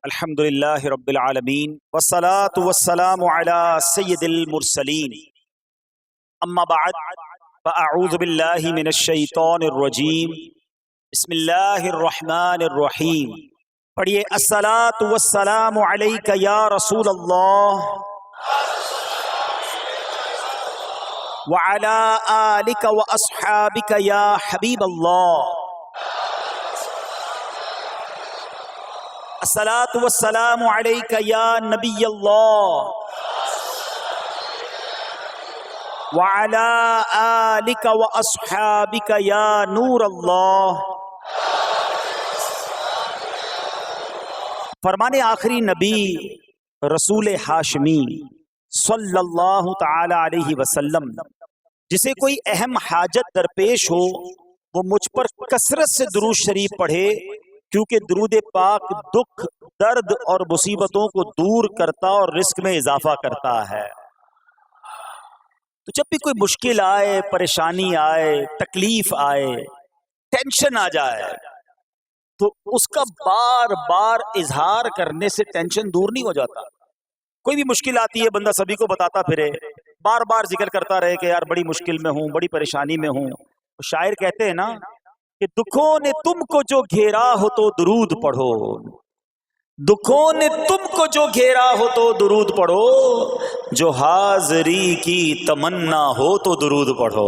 الحمدللہ رب العالمین والصلاة والسلام علی سید المرسلین اما بعد فاعوذ باللہ من الشیطان الرجیم بسم اللہ الرحمن الرحیم. پڑھیے الصلاة والسلام علیک یا رسول اللہ وعلی آلک واصحابک یا حبیب اللہ. الصلاة والسلام علیک یا نبی اللہ وعلی آلک واصحابک یا نور اللہ. فرمان آخری نبی رسول ہاشمی صلی اللہ تعالی علیہ وسلم جسے کوئی اہم حاجت درپیش ہو وہ مجھ پر کثرت سے درود شریف پڑھے، کیونکہ درود پاک دکھ، درد اور مصیبتوں کو دور کرتا اور رزق میں اضافہ کرتا ہے. تو جب بھی کوئی مشکل آئے، پریشانی آئے، تکلیف آئے، ٹینشن آ جائے تو اس کا بار بار اظہار کرنے سے ٹینشن دور نہیں ہو جاتا. کوئی بھی مشکل آتی ہے بندہ سبھی کو بتاتا پھرے، بار بار ذکر کرتا رہے کہ یار بڑی مشکل میں ہوں، بڑی پریشانی میں ہوں. شاعر کہتے ہیں نا کہ دکھوں نے تم کو جو گھیرا ہو تو درود پڑھو، دکھوں نے تم کو جو گھیرا ہو تو درود پڑھو، جو حاضری کی تمنا ہو تو درود پڑھو.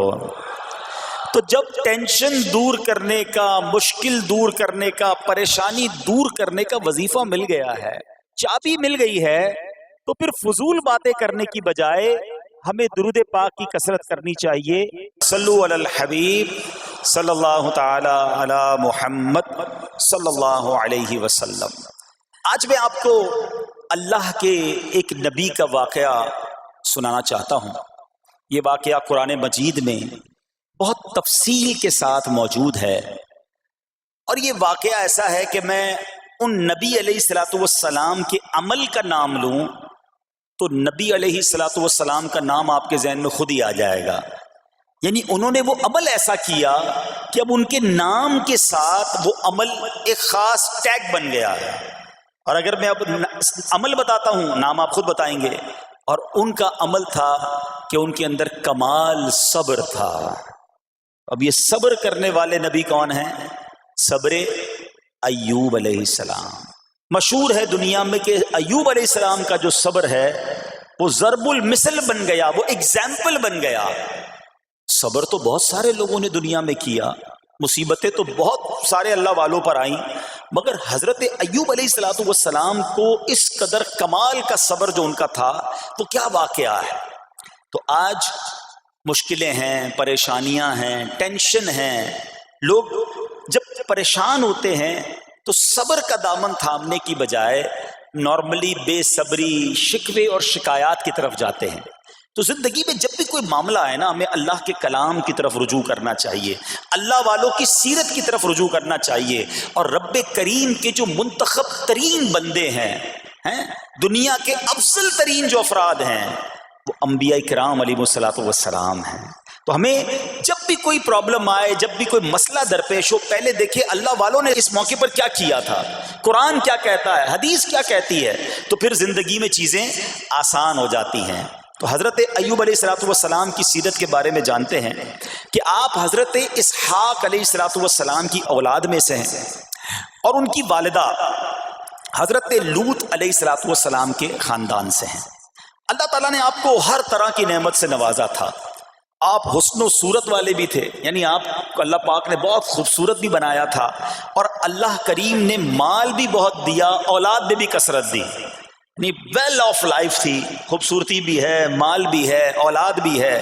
تو جب ٹینشن دور کرنے کا، مشکل دور کرنے کا، پریشانی دور کرنے کا وظیفہ مل گیا ہے، چابی مل گئی ہے، تو پھر فضول باتیں کرنے کی بجائے ہمیں درود پاک کی کثرت کرنی چاہیے. صلو علی الحبیب صلی اللہ تعالی علی محمد صلی اللہ علیہ وسلم. آج میں آپ کو اللہ کے ایک نبی کا واقعہ سنانا چاہتا ہوں. یہ واقعہ قرآن مجید میں بہت تفصیل کے ساتھ موجود ہے، اور یہ واقعہ ایسا ہے کہ میں ان نبی علیہ الصلوۃ والسلام کے عمل کا نام لوں تو نبی علیہ الصلوۃ والسلام کا نام آپ کے ذہن میں خود ہی آ جائے گا. یعنی انہوں نے وہ عمل ایسا کیا کہ اب ان کے نام کے ساتھ وہ عمل ایک خاص ٹیگ بن گیا ہے. اور اگر میں اب عمل بتاتا ہوں، نام آپ خود بتائیں گے. اور ان کا عمل تھا کہ ان کے اندر کمال صبر تھا. اب یہ صبر کرنے والے نبی کون ہیں؟ صبر ایوب علیہ السلام. مشہور ہے دنیا میں کہ ایوب علیہ السلام کا جو صبر ہے وہ ضرب المثل بن گیا، وہ ایگزامپل بن گیا. صبر تو بہت سارے لوگوں نے دنیا میں کیا، مصیبتیں تو بہت سارے اللہ والوں پر آئیں، مگر حضرت ایوب علیہ السلام کو اس قدر کمال کا صبر جو ان کا تھا وہ کیا واقعہ ہے. تو آج مشکلیں ہیں، پریشانیاں ہیں، ٹینشن ہیں. لوگ جب پریشان ہوتے ہیں تو صبر کا دامن تھامنے کی بجائے نارملی بے صبری، شکوے اور شکایات کی طرف جاتے ہیں. تو زندگی میں جب بھی کوئی معاملہ آئے نا، ہمیں اللہ کے کلام کی طرف رجوع کرنا چاہیے، اللہ والوں کی سیرت کی طرف رجوع کرنا چاہیے. اور رب کریم کے جو منتخب ترین بندے ہیں، دنیا کے افضل ترین جو افراد ہیں، وہ انبیاء کرام علیہ الصلوۃ والسلام ہیں. تو ہمیں جب بھی کوئی پرابلم آئے، جب بھی کوئی مسئلہ درپیش ہو، پہلے دیکھیں اللہ والوں نے اس موقع پر کیا کیا تھا، قرآن کیا کہتا ہے، حدیث کیا کہتی ہے، تو پھر زندگی میں چیزیں آسان ہو جاتی ہیں. تو حضرت ایوب علیہ الصلوۃ والسلام کی سیرت کے بارے میں جانتے ہیں کہ آپ حضرت اسحاق علیہ الصلوۃ والسلام کی اولاد میں سے ہیں، اور ان کی والدہ حضرت لوط علیہ الصلوۃ والسلام کے خاندان سے ہیں. اللہ تعالیٰ نے آپ کو ہر طرح کی نعمت سے نوازا تھا. آپ حسن و صورت والے بھی تھے، یعنی آپ کو اللہ پاک نے بہت خوبصورت بھی بنایا تھا، اور اللہ کریم نے مال بھی بہت دیا، اولاد میں بھی کثرت دی. یعنی ویل آف لائف تھی، خوبصورتی بھی ہے، مال بھی ہے، اولاد بھی ہے.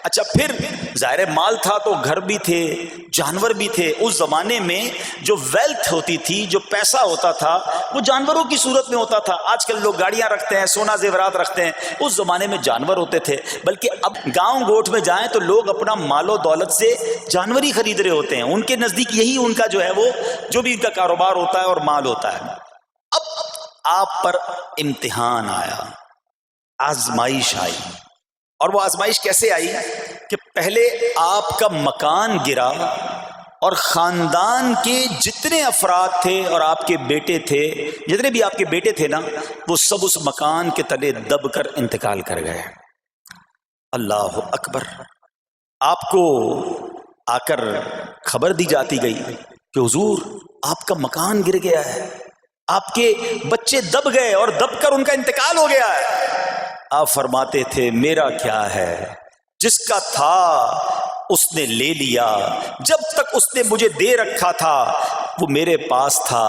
اچھا، پھر ظاہر مال تھا تو گھر بھی تھے، جانور بھی تھے. اس زمانے میں جو ویلتھ ہوتی تھی، جو پیسہ ہوتا تھا، وہ جانوروں کی صورت میں ہوتا تھا. آج کل لوگ گاڑیاں رکھتے ہیں، سونا زیورات رکھتے ہیں، اس زمانے میں جانور ہوتے تھے. بلکہ اب گاؤں گوٹھ میں جائیں تو لوگ اپنا مال و دولت سے جانور ہی خرید رہے ہوتے ہیں. ان کے نزدیک یہی ان کا جو ہے وہ جو بھی ان کا کاروبار ہوتا ہے اور مال ہوتا ہے. اب آپ پر امتحان آیا، آزمائش آئی. اور وہ آزمائش کیسے آئی کہ پہلے آپ کا مکان گرا اور خاندان کے جتنے افراد تھے اور آپ کے بیٹے تھے، جتنے بھی آپ کے بیٹے تھے نا، وہ سب اس مکان کے تلے دب کر انتقال کر گئے۔ اللہ اکبر۔ آپ کو آ کر خبر دی جاتی گئی کہ حضور آپ کا مکان گر گیا ہے، آپ کے بچے دب گئے اور دب کر ان کا انتقال ہو گیا ہے۔ آپ فرماتے تھے میرا کیا ہے، جس کا تھا اس نے لے لیا، جب تک اس نے مجھے دے رکھا تھا وہ میرے پاس تھا،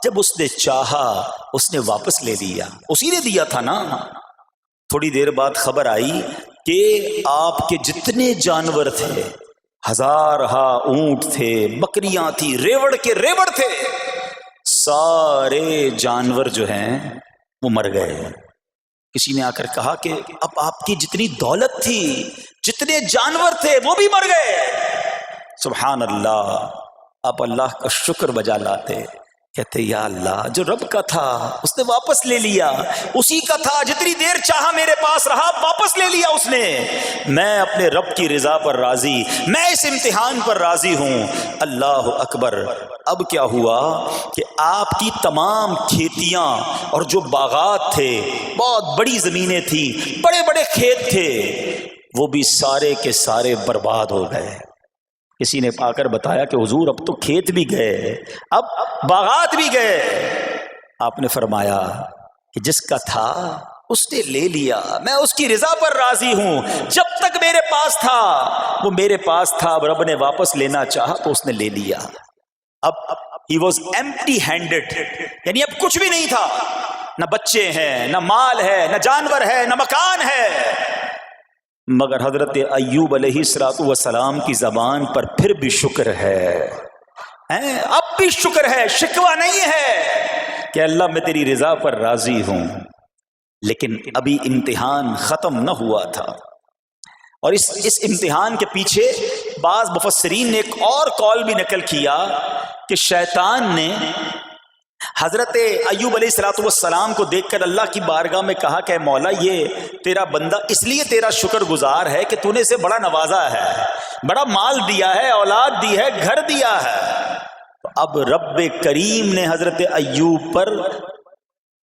جب اس نے چاہا اس نے واپس لے لیا، اسی نے دیا تھا نا۔ تھوڑی دیر بعد خبر آئی کہ آپ کے جتنے جانور تھے، ہزارہا اونٹ تھے، بکریاں تھی، ریوڑ کے ریوڑ تھے، سارے جانور جو ہیں وہ مر گئے۔ کسی نے آ کر کہا کہ اب آپ کی جتنی دولت تھی، جتنے جانور تھے، وہ بھی مر گئے۔ سبحان اللہ۔ آپ اللہ کا شکر بجا لاتے، کہتے یا اللہ جو رب کا تھا اس نے واپس لے لیا، اسی کا تھا، جتنی دیر چاہا میرے پاس رہا، واپس لے لیا اس نے۔ میں اپنے رب کی رضا پر راضی، میں اس امتحان پر راضی ہوں۔ اللہ اکبر۔ اب کیا ہوا کہ آپ کی تمام کھیتیاں اور جو باغات تھے، بہت بڑی زمینیں تھی، بڑے بڑے کھیت تھے، وہ بھی سارے کے سارے برباد ہو گئے۔ کسی نے آ کر بتایا کہ حضور اب تو کھیت بھی گئے، اب باغات بھی گئے۔ آپ نے فرمایا کہ جس کا تھا اس نے لے لیا، میں اس کی رضا پر راضی ہوں، جب تک میرے پاس تھا وہ میرے پاس تھا، اب رب نے واپس لینا چاہا تو اس نے لے لیا۔ اب he was empty handed، یعنی اب کچھ بھی نہیں تھا، نہ بچے ہیں، نہ مال ہے، نہ جانور ہے، نہ مکان ہے۔ مگر حضرت ایوب علیہ السلام کی زبان پر پھر بھی شکر ہے، اب بھی شکر ہے، شکوہ نہیں ہے کہ اللہ میں تیری رضا پر راضی ہوں۔ لیکن ابھی امتحان ختم نہ ہوا تھا، اور اس امتحان کے پیچھے بعض مفسرین نے ایک اور قول بھی نقل کیا کہ شیطان نے حضرت ایوب علیہ السلام کو دیکھ کر اللہ کی بارگاہ میں کہا کہ مولا یہ تیرا بندہ اس لیے تیرا شکر گزار ہے کہ تو نے اسے بڑا نوازا ہے، بڑا مال دیا ہے، اولاد دی ہے، گھر دیا ہے۔ اب رب کریم نے حضرت ایوب پر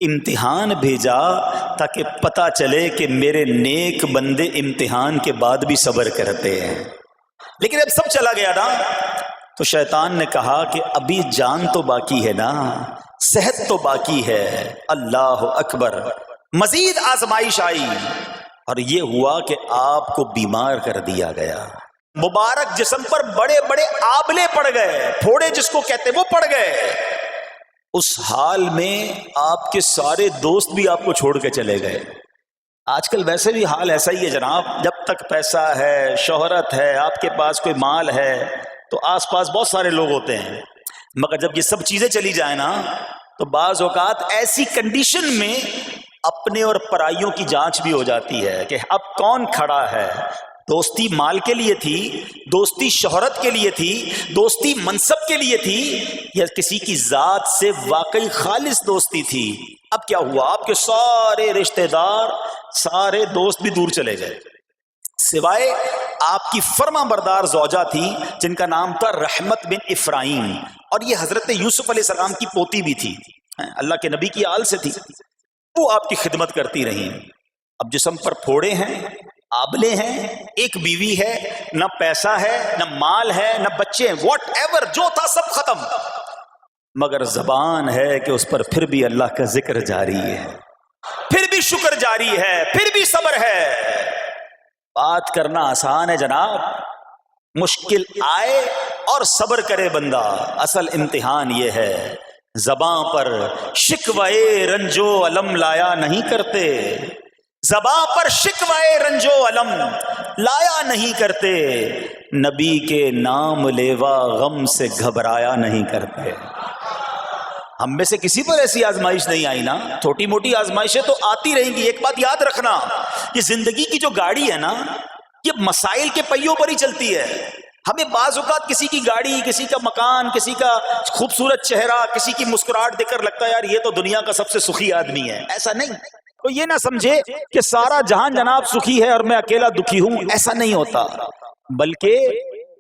امتحان بھیجا تاکہ پتہ چلے کہ میرے نیک بندے امتحان کے بعد بھی صبر کرتے ہیں۔ لیکن اب سب چلا گیا نا، تو شیطان نے کہا کہ ابھی جان تو باقی ہے نا، صحت تو باقی ہے۔ اللہ اکبر۔ مزید آزمائش آئی اور یہ ہوا کہ آپ کو بیمار کر دیا گیا، مبارک جسم پر بڑے بڑے آبلے پڑ گئے، پھوڑے جس کو کہتے وہ پڑ گئے۔ اس حال میں آپ کے سارے دوست بھی آپ کو چھوڑ کے چلے گئے۔ آج کل ویسے بھی حال ایسا ہی ہے جناب، جب تک پیسہ ہے، شہرت ہے، آپ کے پاس کوئی مال ہے تو آس پاس بہت سارے لوگ ہوتے ہیں، مگر جب یہ سب چیزیں چلی جائیں نا تو بعض اوقات ایسی کنڈیشن میں اپنے اور پرائیوں کی جانچ بھی ہو جاتی ہے کہ اب کون کھڑا ہے۔ دوستی مال کے لیے تھی، دوستی شہرت کے لیے تھی، دوستی منصب کے لیے تھی، یا کسی کی ذات سے واقعی خالص دوستی تھی؟ اب کیا ہوا، آپ کے سارے رشتہ دار، سارے دوست بھی دور چلے گئے، سوائے آپ کی فرما بردار زوجہ تھی جن کا نام تھا رحمت بن افراہیم، اور یہ حضرت یوسف علیہ السلام کی پوتی بھی تھی، اللہ کے نبی کی آل سے تھی، وہ آپ کی خدمت کرتی رہیں۔ اب جسم پر پھوڑے ہیں، آبلے ہیں، ایک بیوی ہے، نہ پیسہ ہے، نہ مال ہے، نہ بچے ہیں، واٹ ایور جو تھا سب ختم، مگر زبان ہے کہ اس پر پھر بھی اللہ کا ذکر جاری ہے، پھر بھی شکر جاری ہے، پھر بھی صبر ہے۔ بات کرنا آسان ہے جناب، مشکل آئے اور صبر کرے بندہ، اصل امتحان یہ ہے۔ زباں پر شکوائے رنجو علم لایا نہیں کرتے، زباں پر شکوائے رنجو علم لایا نہیں کرتے، نبی کے نام لیوا غم سے گھبرایا نہیں کرتے۔ ہم میں سے کسی پر ایسی آزمائش نہیں آئی نا، چھوٹی موٹی آزمائشیں تو آتی رہیں گی۔ ایک بات یاد رکھنا، یہ زندگی کی جو گاڑی ہے نا، یہ مسائل کے پہیوں پر ہی چلتی ہے۔ ہمیں بعض اوقات کسی کی گاڑی، کسی کا مکان، کسی کا خوبصورت چہرہ، کسی کی مسکراہٹ دیکھ کر لگتا ہے یار یہ تو دنیا کا سب سے سخی آدمی ہے۔ ایسا نہیں، تو یہ نہ سمجھے کہ سارا جہان جناب سخی ہے اور میں اکیلا دکھی ہوں، ایسا نہیں ہوتا، بلکہ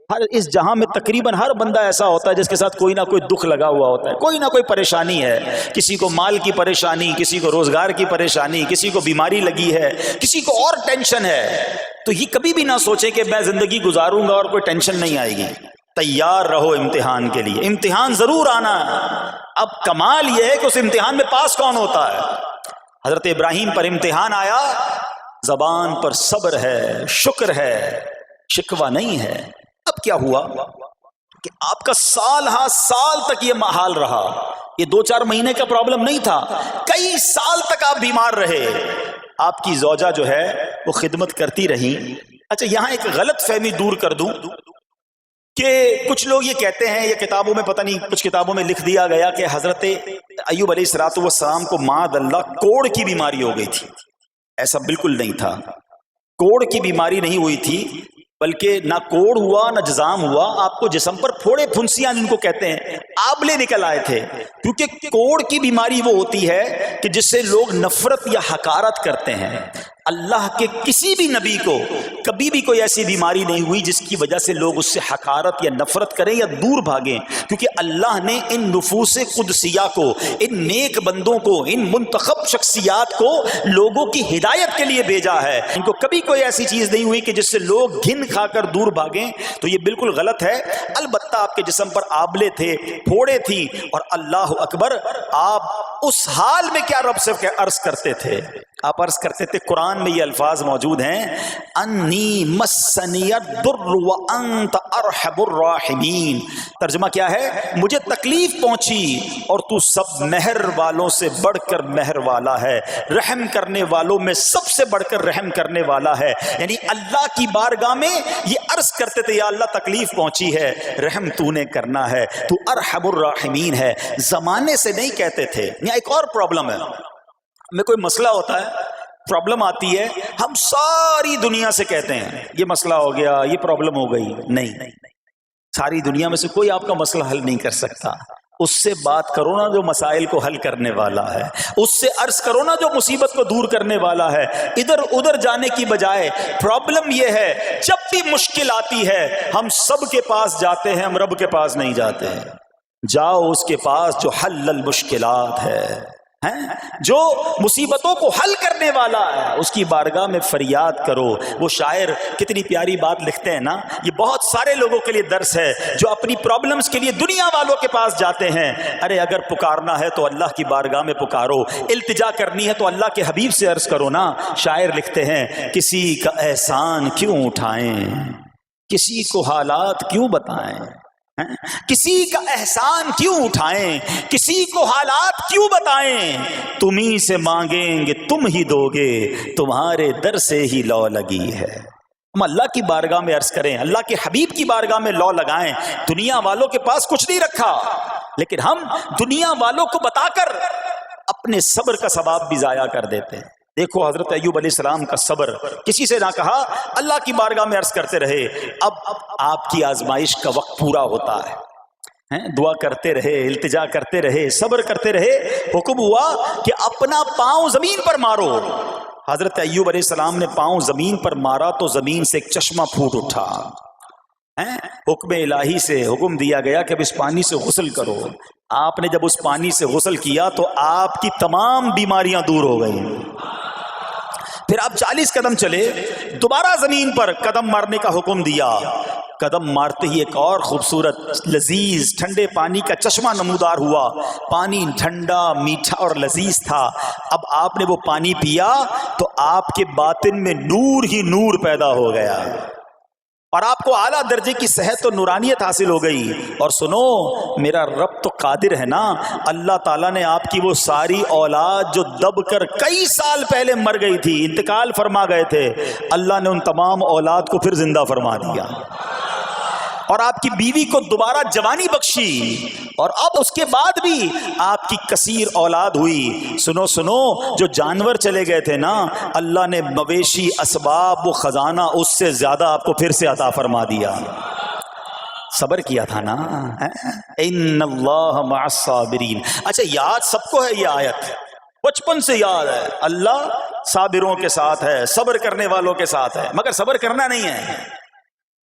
اس جہاں میں تقریباً ہر بندہ ایسا ہوتا ہے جس کے ساتھ کوئی نہ کوئی دکھ لگا ہوا ہوتا ہے، کوئی نہ کوئی پریشانی ہے، کسی کو مال کی پریشانی، کسی کو روزگار کی پریشانی، کسی کو بیماری لگی ہے، کسی کو اور ٹینشن ہے۔ تو یہ کبھی بھی نہ سوچے کہ میں زندگی گزاروں گا اور کوئی ٹینشن نہیں آئے گی، تیار رہو امتحان کے لیے، امتحان ضرور آنا ہے۔ اب کمال یہ ہے کہ اس امتحان میں پاس کون ہوتا ہے۔ حضرت ابراہیم پر امتحان آیا، زبان پر صبر ہے، شکر ہے، شکوہ نہیں ہے۔ اب کیا ہوا کہ آپ کا سال ہاں سال تک یہ محال رہا، یہ 2-4 مہینے کا پرابلم نہیں تھا، کئی سال تک آپ بیمار رہے۔ آپ کی زوجہ جو ہے وہ خدمت کرتی رہی۔ اچھا یہاں ایک غلط فہمی دور کر دوں کہ کچھ لوگ یہ کہتے ہیں، یہ کتابوں میں پتہ نہیں کچھ کتابوں میں لکھ دیا گیا کہ حضرت ایوب علیہ الصلوۃ والسلام کو معاذ اللہ کوڑ کی بیماری ہو گئی تھی۔ ایسا بالکل نہیں تھا، کوڑ کی بیماری نہیں ہوئی تھی، بلکہ نہ کوڑ ہوا نہ جزام ہوا، آپ کو جسم پر پھوڑے پھنسیاں جن کو کہتے ہیں آبلے نکل آئے تھے، کیونکہ کوڑ کی بیماری وہ ہوتی ہے کہ جس سے لوگ نفرت یا حقارت کرتے ہیں۔ اللہ کے کسی بھی نبی کو کبھی بھی کوئی ایسی بیماری نہیں ہوئی جس کی وجہ سے لوگ اس سے حقارت یا نفرت کریں یا دور بھاگیں، کیونکہ اللہ نے ان نفوس قدسیہ کو، ان نیک بندوں کو، ان منتخب شخصیات کو لوگوں کی ہدایت کے لیے بھیجا ہے۔ ان کو کبھی کوئی ایسی چیز نہیں ہوئی کہ جس سے لوگ گھن کھا کر دور بھاگیں، تو یہ بالکل غلط ہے۔ البتہ آپ کے جسم پر آبلے تھے، پھوڑے تھی، اور اللہ اکبر، آپ اس حال میں کیا رب سے عرض کرتے تھے؟ آپ عرض کرتے تھے، قرآن میں یہ الفاظ موجود ہیں، انی مسنی الضر وانت ارحم الراحمین۔ ترجمہ کیا ہے؟ مجھے تکلیف پہنچی اور تو سب مہر والوں سے بڑھ کر مہر والا ہے، رحم کرنے والوں میں سب سے بڑھ کر رحم کرنے والا ہے۔ یعنی اللہ کی بارگاہ میں یہ عرض کرتے تھے، یا اللہ تکلیف پہنچی ہے، رحم تو نے کرنا ہے، تو ارحم الراحمین ہے۔ زمانے سے نہیں کہتے تھے۔ یہاں ایک اور پرابلم ہے، میں کوئی مسئلہ ہوتا ہے، پرابلم آتی ہے، ہم ساری دنیا سے کہتے ہیں یہ مسئلہ ہو گیا، یہ پرابلم ہو گئی۔ نہیں، ساری دنیا میں سے کوئی آپ کا مسئلہ حل نہیں کر سکتا۔ اس سے بات کرو نا جو مسائل کو حل کرنے والا ہے، اس سے عرض کرو نا جو مصیبت کو دور کرنے والا ہے۔ ادھر ادھر جانے کی بجائے پرابلم یہ ہے، جب بھی مشکل آتی ہے ہم سب کے پاس جاتے ہیں، ہم رب کے پاس نہیں جاتے ہیں۔ جاؤ اس کے پاس جو حل المشکلات ہے، جو مصیبتوں کو حل کرنے والا ہے، اس کی بارگاہ میں فریاد کرو۔ وہ شاعر کتنی پیاری بات لکھتے ہیں نا، یہ بہت سارے لوگوں کے لیے درس ہے جو اپنی پرابلمز کے لیے دنیا والوں کے پاس جاتے ہیں۔ ارے اگر پکارنا ہے تو اللہ کی بارگاہ میں پکارو، التجا کرنی ہے تو اللہ کے حبیب سے عرض کرو نا۔ شاعر لکھتے ہیں، کسی کا احسان کیوں اٹھائیں، کسی کو حالات کیوں بتائیں، کسی کا احسان کیوں اٹھائیں، کسی کو حالات کیوں بتائیں، تمہیں سے مانگیں گے تم ہی دو گے، تمہارے در سے ہی لو لگی ہے۔ ہم اللہ کی بارگاہ میں عرض کریں، اللہ کے حبیب کی بارگاہ میں لو لگائیں۔ دنیا والوں کے پاس کچھ نہیں رکھا، لیکن ہم دنیا والوں کو بتا کر اپنے صبر کا ثواب بھی ضائع کر دیتے ہیں۔ دیکھو حضرت ایوب علیہ السلام کا صبر، کسی سے نہ کہا، اللہ کی بارگاہ میں عرض کرتے رہے۔ اب آپ کی آزمائش کا وقت پورا ہوتا ہے، دعا کرتے رہے، التجا کرتے رہے، صبر کرتے رہے۔ حکم ہوا کہ اپنا پاؤں زمین پر مارو۔ حضرت ایوب علیہ السلام نے پاؤں زمین پر مارا تو زمین سے ایک چشمہ پھوٹ اٹھا۔ حکم الہی سے حکم دیا گیا کہ اب اس پانی سے غسل کرو۔ آپ نے جب اس پانی سے غسل کیا تو آپ کی تمام بیماریاں دور ہو گئیں۔ پھر آپ 40 قدم چلے، دوبارہ زمین پر قدم مارنے کا حکم دیا۔ قدم مارتے ہی ایک اور خوبصورت لذیذ ٹھنڈے پانی کا چشمہ نمودار ہوا۔ پانی ٹھنڈا، میٹھا اور لذیذ تھا۔ اب آپ نے وہ پانی پیا تو آپ کے باطن میں نور ہی نور پیدا ہو گیا، اور آپ کو اعلیٰ درجے کی صحت و نورانیت حاصل ہو گئی۔ اور سنو، میرا رب تو قادر ہے نا، اللہ تعالیٰ نے آپ کی وہ ساری اولاد جو دب کر کئی سال پہلے مر گئی تھی، انتقال فرما گئے تھے، اللہ نے ان تمام اولاد کو پھر زندہ فرما دیا، اور آپ کی بیوی کو دوبارہ جوانی بخشی، اور اب اس کے بعد بھی آپ کی کثیر اولاد ہوئی۔ سنو سنو، جو جانور چلے گئے تھے نا، اللہ نے مویشی، اسباب و خزانہ اس سے زیادہ آپ کو پھر سے عطا فرما دیا۔ صبر کیا تھا نا، ان اللہ مع الصابرین۔ اچھا، یاد سب کو ہے یہ آیت، بچپن سے یاد ہے، اللہ صابروں کے ساتھ ہے، صبر کرنے والوں کے ساتھ ہے، مگر صبر کرنا نہیں ہے،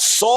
100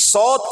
100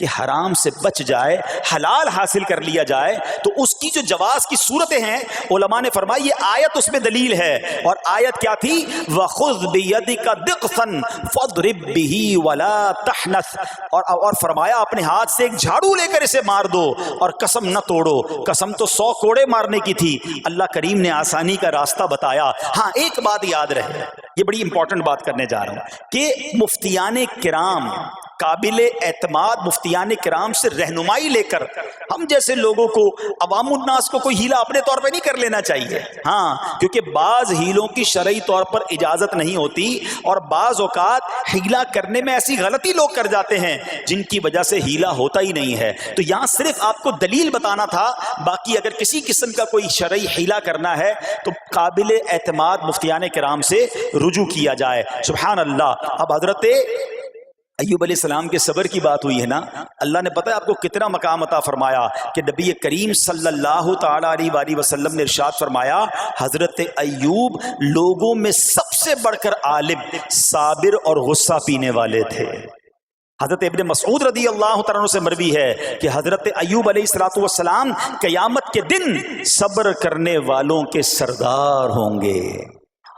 کہ حرام سے بچ جائے، حلال حاصل کر لیا جائے، تو اس کی جو جواز کی صورتیں ہیں علماء نے فرمایا یہ آیت اس میں دلیل ہے. اور آیت کیا تھی؟ وَخُذْ بِيَدِكَ ضِغْثًا فَاضْرِبْ بِهِ وَلَا تَحْنَثْ، اور فرمایا اپنے ہاتھ سے ایک جھاڑو لے کر اسے مار دو اور قسم نہ توڑو. قسم تو 100 کوڑے مارنے کی تھی، اللہ کریم نے آسانی کا راستہ بتایا. ہاں ایک بات یاد رہے، یہ بڑی امپورٹنٹ بات کرنے جا رہا ہوں کہ مفتیان کرام، قابل اعتماد مفتیان کرام سے رہنمائی لے کر ہم جیسے لوگوں کو، عوام الناس کو کوئی ہیلا اپنے طور پہ نہیں کر لینا چاہیے. ہاں کیونکہ بعض ہیلوں کی شرعی طور پر اجازت نہیں ہوتی، اور بعض اوقات ہیلا کرنے میں ایسی غلطی لوگ کر جاتے ہیں جن کی وجہ سے ہیلا ہوتا ہی نہیں ہے. تو یہاں صرف آپ کو دلیل بتانا تھا، باقی اگر کسی قسم کا کوئی شرعی ہیلا کرنا ہے تو قابل اعتماد مفتیان کرام سے رجوع کیا جائے. سبحان اللہ. اب حضرت ایوب علیہ السلام کے صبر کی بات ہوئی ہے نا، اللہ نے پتہ ہے آپ کو کتنا مقام عطا فرمایا کہ نبی کریم صلی اللہ تعالی علیہ وآلہ وسلم نے ارشاد فرمایا حضرت ایوب لوگوں میں سب سے بڑھ کر عالم، صابر اور غصہ پینے والے تھے. حضرت ابن مسعود رضی اللہ تعالیٰ عنہ سے مروی ہے کہ حضرت ایوب علیہ السلام قیامت کے دن صبر کرنے والوں کے سردار ہوں گے.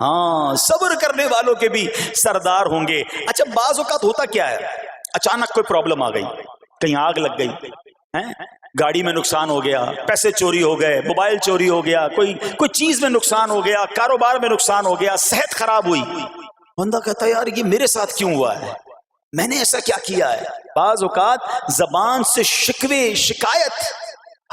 ہاں صبر کرنے والوں کے بھی سردار ہوں گے. اچھا بعض اوقات ہوتا کیا ہے، اچانک کوئی پرابلم آ گئی، کہیں آگ لگ گئی، گاڑی میں نقصان ہو گیا، پیسے چوری ہو گئے، موبائل چوری ہو گیا، کوئی چیز میں نقصان ہو گیا، کاروبار میں نقصان ہو گیا، صحت خراب ہوئی. بندہ کہتا ہے یار یہ میرے ساتھ کیوں ہوا ہے، میں نے ایسا کیا کیا ہے. بعض اوقات زبان سے شکوے، شکایت،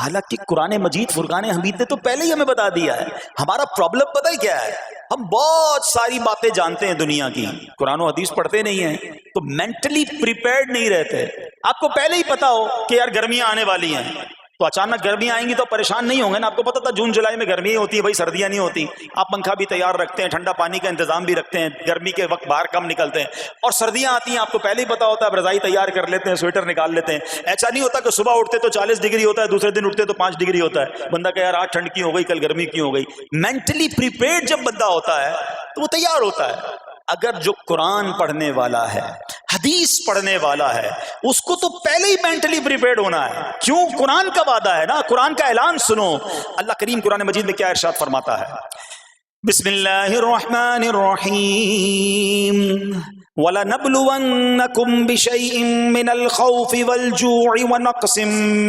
حالانکہ قرآن مجید فرقان حمید نے تو پہلے ہی ہمیں بتا دیا ہے. ہمارا پرابلم پتہ ہی کیا ہے، ہم بہت ساری باتیں جانتے ہیں دنیا کی، قرآن و حدیث پڑھتے نہیں ہیں تو مینٹلی پریپیئرڈ نہیں رہتے. آپ کو پہلے ہی پتا ہو کہ یار گرمیاں آنے والی ہیں، تو اچانک گرمیاں آئیں گی تو پریشان نہیں ہوں گے نا. آپ کو پتا تھا جون جولائی میں گرمی ہوتی ہے بھائی، سردیاں نہیں ہوتی. آپ پنکھا بھی تیار رکھتے ہیں، ٹھنڈا پانی کا انتظام بھی رکھتے ہیں، گرمی کے وقت باہر کم نکلتے ہیں. اور سردیاں آتی ہیں آپ کو پہلے ہی پتا ہوتا ہے، رضائی تیار کر لیتے ہیں، سویٹر نکال لیتے ہیں. ایسا نہیں ہوتا کہ صبح اٹھتے تو 40 ڈگری ہوتا ہے، دوسرے دن اٹھتے تو 5 ڈگری ہوتا ہے. بندہ کہ یار آج ٹھنڈ کی ہو گئی، کل گرمی کی ہو گئی. مینٹلی پریپیئرڈ جب بندہ ہوتا ہے تو وہ تیار ہوتا ہے. اگر جو قرآن پڑھنے والا ہے، حدیث پڑھنے والا ہے، اس کو تو پہلے ہی مینٹلی پریپیئرڈ ہونا ہے. کیوں؟ قرآن کا وعدہ ہے نا، قرآن کا اعلان سنو. اللہ کریم قرآن مجید میں کیا ارشاد فرماتا ہے؟ بسم اللہ الرحمن الرحیم وَلَنَبْلُوَنَّكُمْ بِشَيْءٍ مِّنَ الْخَوْفِ وَالْجُوعِ وَنَقْصٍ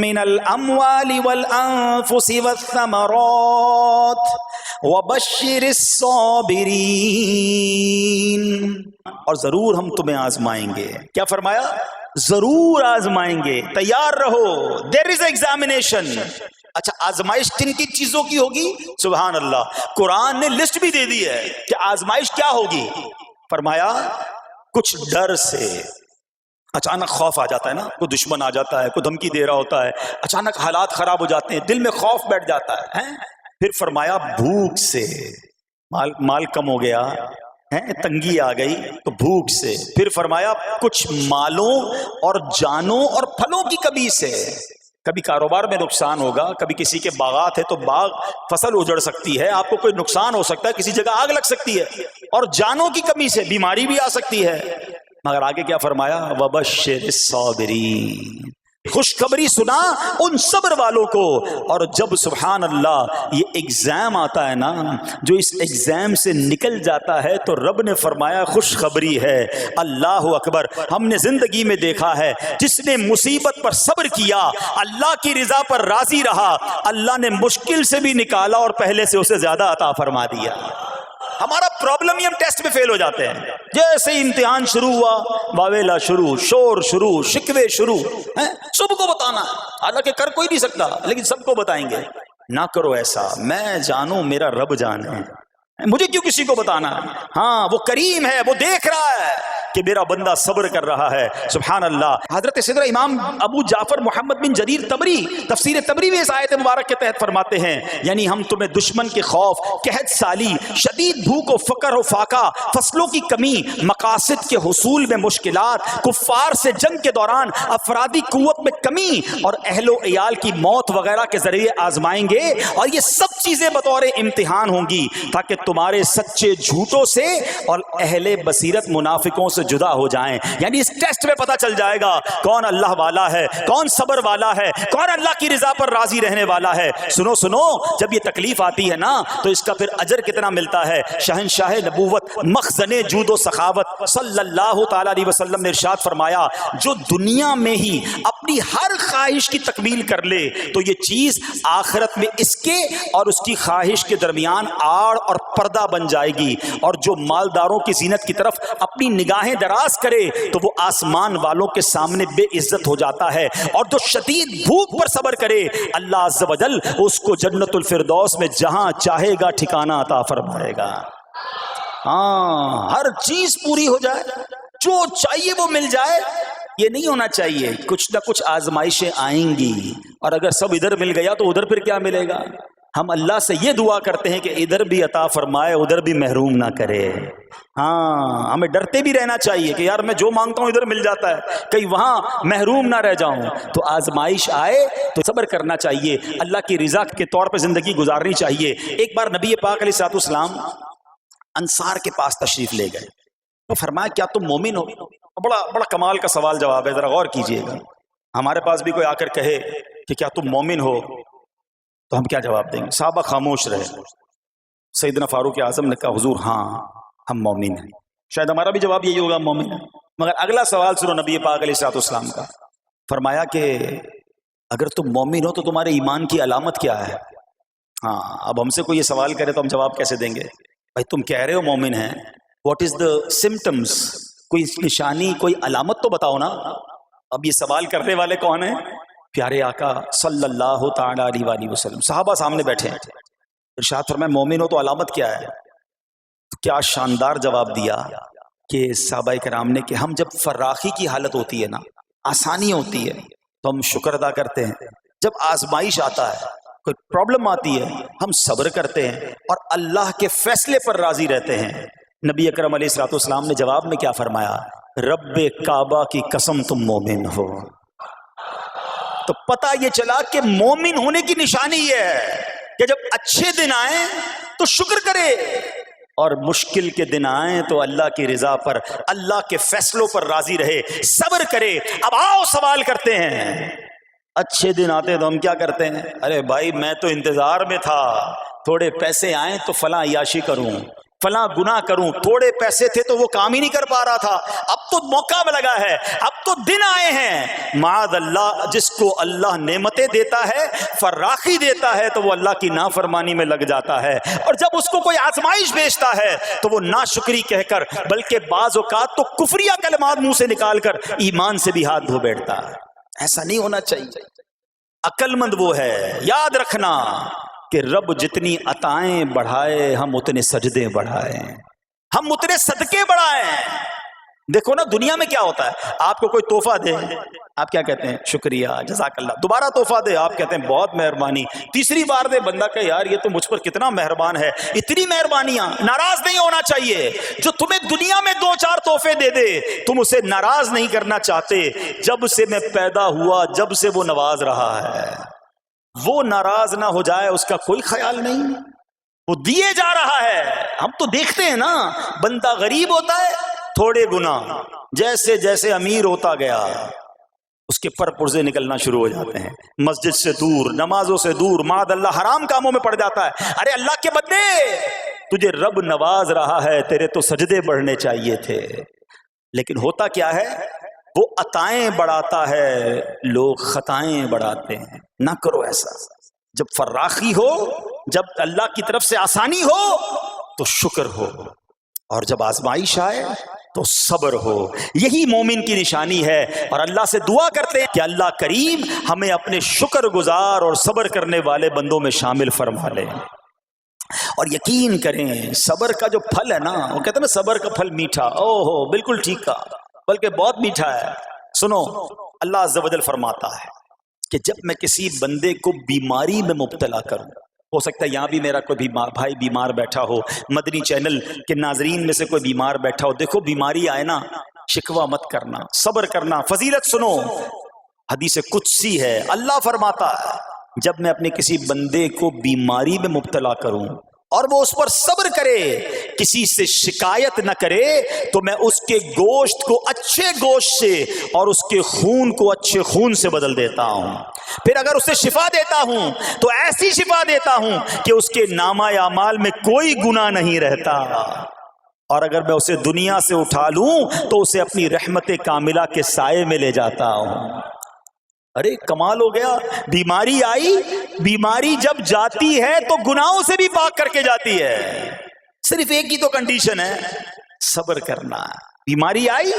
مِّنَ الْأَمْوَالِ وَالْأَنفُسِ وَالثَّمَرَاتِ وَبَشِّرِ الصَّابِرِينَ. اور ضرور ہم تمہیں آزمائیں گے. کیا فرمایا؟ ضرور آزمائیں گے، تیار رہو. دیر از ایگزامینیشن. اچھا آزمائش کن کی چیزوں کی ہوگی؟ سبحان اللہ. قرآن نے لسٹ بھی دے دی ہے کہ آزمائش کیا ہوگی. فرمایا کچھ ڈر سے، اچانک خوف آ جاتا ہے نا، کوئی دشمن آ جاتا ہے، کوئی دھمکی دے رہا ہوتا ہے، اچانک حالات خراب ہو جاتے ہیں، دل میں خوف بیٹھ جاتا ہے. پھر فرمایا بھوک سے، مال کم ہو گیا، تنگی آ گئی تو بھوک سے. پھر فرمایا کچھ مالوں اور جانوں اور پھلوں کی کمی سے. کبھی کاروبار میں نقصان ہوگا، کبھی کسی کے باغات ہے تو باغ فصل اجڑ سکتی ہے، آپ کو کوئی نقصان ہو سکتا ہے، کسی جگہ آگ لگ سکتی ہے، اور جانوں کی کمی سے بیماری بھی آ سکتی ہے. مگر آگے کیا فرمایا؟ وَبَشِّرِ الصَّابِرِينَ. خوشخبری سنا ان صبر والوں کو. اور جب سبحان اللہ یہ ایگزام آتا ہے نا، جو اس ایگزام سے نکل جاتا ہے تو رب نے فرمایا خوشخبری ہے. اللہ اکبر. ہم نے زندگی میں دیکھا ہے جس نے مصیبت پر صبر کیا، اللہ کی رضا پر راضی رہا، اللہ نے مشکل سے بھی نکالا اور پہلے سے اسے زیادہ عطا فرما دیا. ہمارا پرابلم ہی ہم ٹیسٹ میں فیل ہو جاتے ہیں. جیسے امتحان شروع ہوا، واویلا شروع، شور شروع، شکوے شروع. سب کو بتانا، حالانکہ کر کوئی نہیں سکتا لیکن سب کو بتائیں گے. نہ کرو ایسا. میں جانوں میرا رب جانے، مجھے کیوں کسی کو بتانا. ہاں وہ کریم ہے، وہ دیکھ رہا ہے کہ میرا بندہ صبر کر رہا ہے. سبحان اللہ. حضرت سیدنا امام ابو جعفر محمد بن جریر طبری تفسیر طبری میں اس آیت مبارک کے تحت فرماتے ہیں، یعنی ہم تمہیں دشمن کے خوف، قحط سالی، شدید بھوک و فقر و فاقہ، فصلوں کی کمی، مقاصد کے حصول میں مشکلات، کفار سے جنگ کے دوران افرادی قوت میں کمی اور اہل و عیال کی موت وغیرہ کے ذریعے آزمائیں گے. اور یہ سب چیزیں بطور امتحان ہوں گی تاکہ تمہارے سچے جھوٹوں سے اور اہل بصیرت منافقوں سے سے جدا ہو جائیں. یعنی اس ٹیسٹ میں پتہ چل جائے گا کون اللہ والا ہے, کون صبر والا ہے, کون اللہ کی رضا پر راضی رہنے والا ہے. سنو سنو, جب یہ تکلیف آتی ہے نا تو اس کا پھر اجر کتنا ملتا ہے. شہنشاہ نبوت مخزن جود و سخاوت صلی اللہ تعالی علیہ وسلم نے ارشاد فرمایا, جو دنیا میں ہی اپنی ہر خواہش کی تکمیل کر لے تو یہ چیز آخرت میں اس کے اور اس کی خواہش کے درمیان آڑ اور پردہ بن جائے گی. اور جو مالداروں کی زینت کی طرف اپنی نگاہیں دراز کرے تو وہ آسمان والوں کے سامنے بے عزت ہو جاتا ہے. اور جو شدید بھوک پر صبر کرے اللہ عز و جل اس کو جنت الفردوس میں جہاں چاہے گا ٹھکانہ عطا فرمائے گا. ہاں, ہر چیز پوری ہو جائے, جو چاہیے وہ مل جائے, یہ نہیں ہونا چاہیے. کچھ نہ کچھ آزمائشیں آئیں گی, اور اگر سب ادھر مل گیا تو ادھر پھر کیا ملے گا. ہم اللہ سے یہ دعا کرتے ہیں کہ ادھر بھی عطا فرمائے, ادھر بھی محروم نہ کرے. ہاں, ہمیں ڈرتے بھی رہنا چاہیے کہ یار میں جو مانگتا ہوں ادھر مل جاتا ہے, کہیں وہاں محروم نہ رہ جاؤں. تو آزمائش آئے تو صبر کرنا چاہیے, اللہ کی رضا کے طور پہ زندگی گزارنی چاہیے. ایک بار نبی پاک علیہ الصلوۃ والسلام انصار کے پاس تشریف لے گئے تو فرمایا کیا تم مومن ہو؟ بڑا کمال کا سوال جواب ہے, ذرا غور کیجئے گا. ہمارے پاس بھی کوئی آ کر کہے کہ کیا تم مومن ہو تو ہم کیا جواب دیں گے؟ صحابہ خاموش رہے. سیدنا فاروق اعظم نے کہا حضور ہاں ہم مومن ہیں. شاید ہمارا بھی جواب یہی ہوگا مومن ہے. مگر اگلا سوال سنو نبی پاک علیہ الصلوۃ والسلام کا. فرمایا کہ اگر تم مومن ہو تو تمہارے ایمان کی علامت کیا ہے؟ ہاں, اب ہم سے کوئی یہ سوال کرے تو ہم جواب کیسے دیں گے؟ بھائی تم کہہ رہے ہو مومن ہیں, واٹ از دا سمٹمز, کوئی نشانی کوئی علامت تو بتاؤ نا. اب یہ سوال کرنے والے کون ہیں؟ پیارے آقا صلی اللہ تعالی علیہ وآلہ وسلم. صحابہ سامنے بیٹھے ہیں. ارشاد فرمایا مومن ہو تو علامت کیا ہے؟ تو کیا شاندار جواب دیا کہ صحابہ کرام نے کہ ہم جب فراخی کی حالت ہوتی ہے نا, آسانی ہوتی ہے تو ہم شکر ادا کرتے ہیں. جب آزمائش آتا ہے, کوئی پرابلم آتی ہے, ہم صبر کرتے ہیں اور اللہ کے فیصلے پر راضی رہتے ہیں. نبی اکرم علیہ الصلوۃ والسلام نے جواب میں کیا فرمایا؟ رب کعبہ کی قسم تم مومن ہو. تو پتہ یہ چلا کہ مومن ہونے کی نشانی یہ ہے کہ جب اچھے دن آئیں تو شکر کرے, اور مشکل کے دن آئیں تو اللہ کی رضا پر, اللہ کے فیصلوں پر راضی رہے, صبر کرے. اب آؤ سوال کرتے ہیں. اچھے دن آتے تو ہم کیا کرتے ہیں؟ ارے بھائی میں تو انتظار میں تھا, تھوڑے پیسے آئیں تو فلاں عیاشی کروں, فلاں گناہ کروں. تھوڑے پیسے تھے تو وہ کام ہی نہیں کر پا رہا تھا, اب تو موقع میں لگا ہے, اب تو دن آئے ہیں. معاذ اللہ, جس کو اللہ نعمتیں دیتا ہے, فراخی دیتا ہے, تو وہ اللہ کی نافرمانی میں لگ جاتا ہے. اور جب اس کو کوئی آزمائش بھیجتا ہے تو وہ ناشکری کہہ کر, بلکہ بعض اوقات تو کفریہ کلمات منہ سے نکال کر ایمان سے بھی ہاتھ دھو بیٹھتا ہے. ایسا نہیں ہونا چاہیے. عقل مند وہ ہے, یاد رکھنا کہ رب جتنی عطائیں بڑھائے ہم اتنے سجدے بڑھائیں, ہم اتنے صدقے بڑھائیں. دیکھو نا دنیا میں کیا ہوتا ہے, آپ کو کوئی تحفہ دے, آپ کیا کہتے ہیں؟ شکریہ, جزاک اللہ. دوبارہ تحفہ دے, آپ کہتے ہیں بہت مہربانی. تیسری بار دے, بندہ کہ یار یہ تو مجھ پر کتنا مہربان ہے. اتنی مہربانیاں, ناراض نہیں ہونا چاہیے. جو تمہیں دنیا میں 2-4 تحفے دے دے, تم اسے ناراض نہیں کرنا چاہتے. جب سے میں پیدا ہوا, جب سے وہ نواز رہا ہے, وہ ناراض نہ ہو جائے اس کا کوئی خیال نہیں. وہ دیے جا رہا ہے. ہم تو دیکھتے ہیں نا, بندہ غریب ہوتا ہے, تھوڑے گناہ, جیسے جیسے امیر ہوتا گیا اس کے پر پرزے نکلنا شروع ہو جاتے ہیں, مسجد سے دور, نمازوں سے دور, معاذ اللہ حرام کاموں میں پڑ جاتا ہے. ارے اللہ کے بندے, تجھے رب نواز رہا ہے, تیرے تو سجدے بڑھنے چاہیے تھے. لیکن ہوتا کیا ہے, وہ عطائیں بڑھاتا ہے, لوگ خطائیں بڑھاتے ہیں. نہ کرو ایسا. جب فراخی ہو, جب اللہ کی طرف سے آسانی ہو تو شکر ہو, اور جب آزمائش آئے تو صبر ہو. یہی مومن کی نشانی ہے. اور اللہ سے دعا کرتے ہیں کہ اللہ کریم ہمیں اپنے شکر گزار اور صبر کرنے والے بندوں میں شامل فرما لے. اور یقین کریں صبر کا جو پھل ہے نا, وہ کہتے ہیں نا صبر کا پھل میٹھا. او ہو, بالکل ٹھیک کہا, بلکہ بہت میٹھا ہے. سنو, اللہ عز و جل فرماتا ہے کہ جب میں کسی بندے کو بیماری میں مبتلا کروں, ہو سکتا ہے یہاں بھی میرا کوئی بھائی بیمار بیٹھا ہو, مدنی چینل کے ناظرین میں سے کوئی بیمار بیٹھا ہو. دیکھو بیماری آئے نا, شکوہ مت کرنا, صبر کرنا. فضیلت سنو, حدیث قدسی ہے, اللہ فرماتا ہے جب میں اپنے کسی بندے کو بیماری میں مبتلا کروں اور وہ اس پر صبر کرے, کسی سے شکایت نہ کرے تو میں اس کے گوشت کو اچھے گوشت سے اور اس کے خون کو اچھے خون سے بدل دیتا ہوں. پھر اگر اسے شفا دیتا ہوں تو ایسی شفا دیتا ہوں کہ اس کے نامہ اعمال میں کوئی گناہ نہیں رہتا. اور اگر میں اسے دنیا سے اٹھا لوں تو اسے اپنی رحمت کاملہ کے سائے میں لے جاتا ہوں. ارے کمال ہو گیا. بیماری آئی, بیماری جب جاتی ہے تو گناہوں سے بھی پاک کر کے جاتی ہے. صرف ایک ہی تو کنڈیشن ہے, صبر کرنا. بیماری آئی,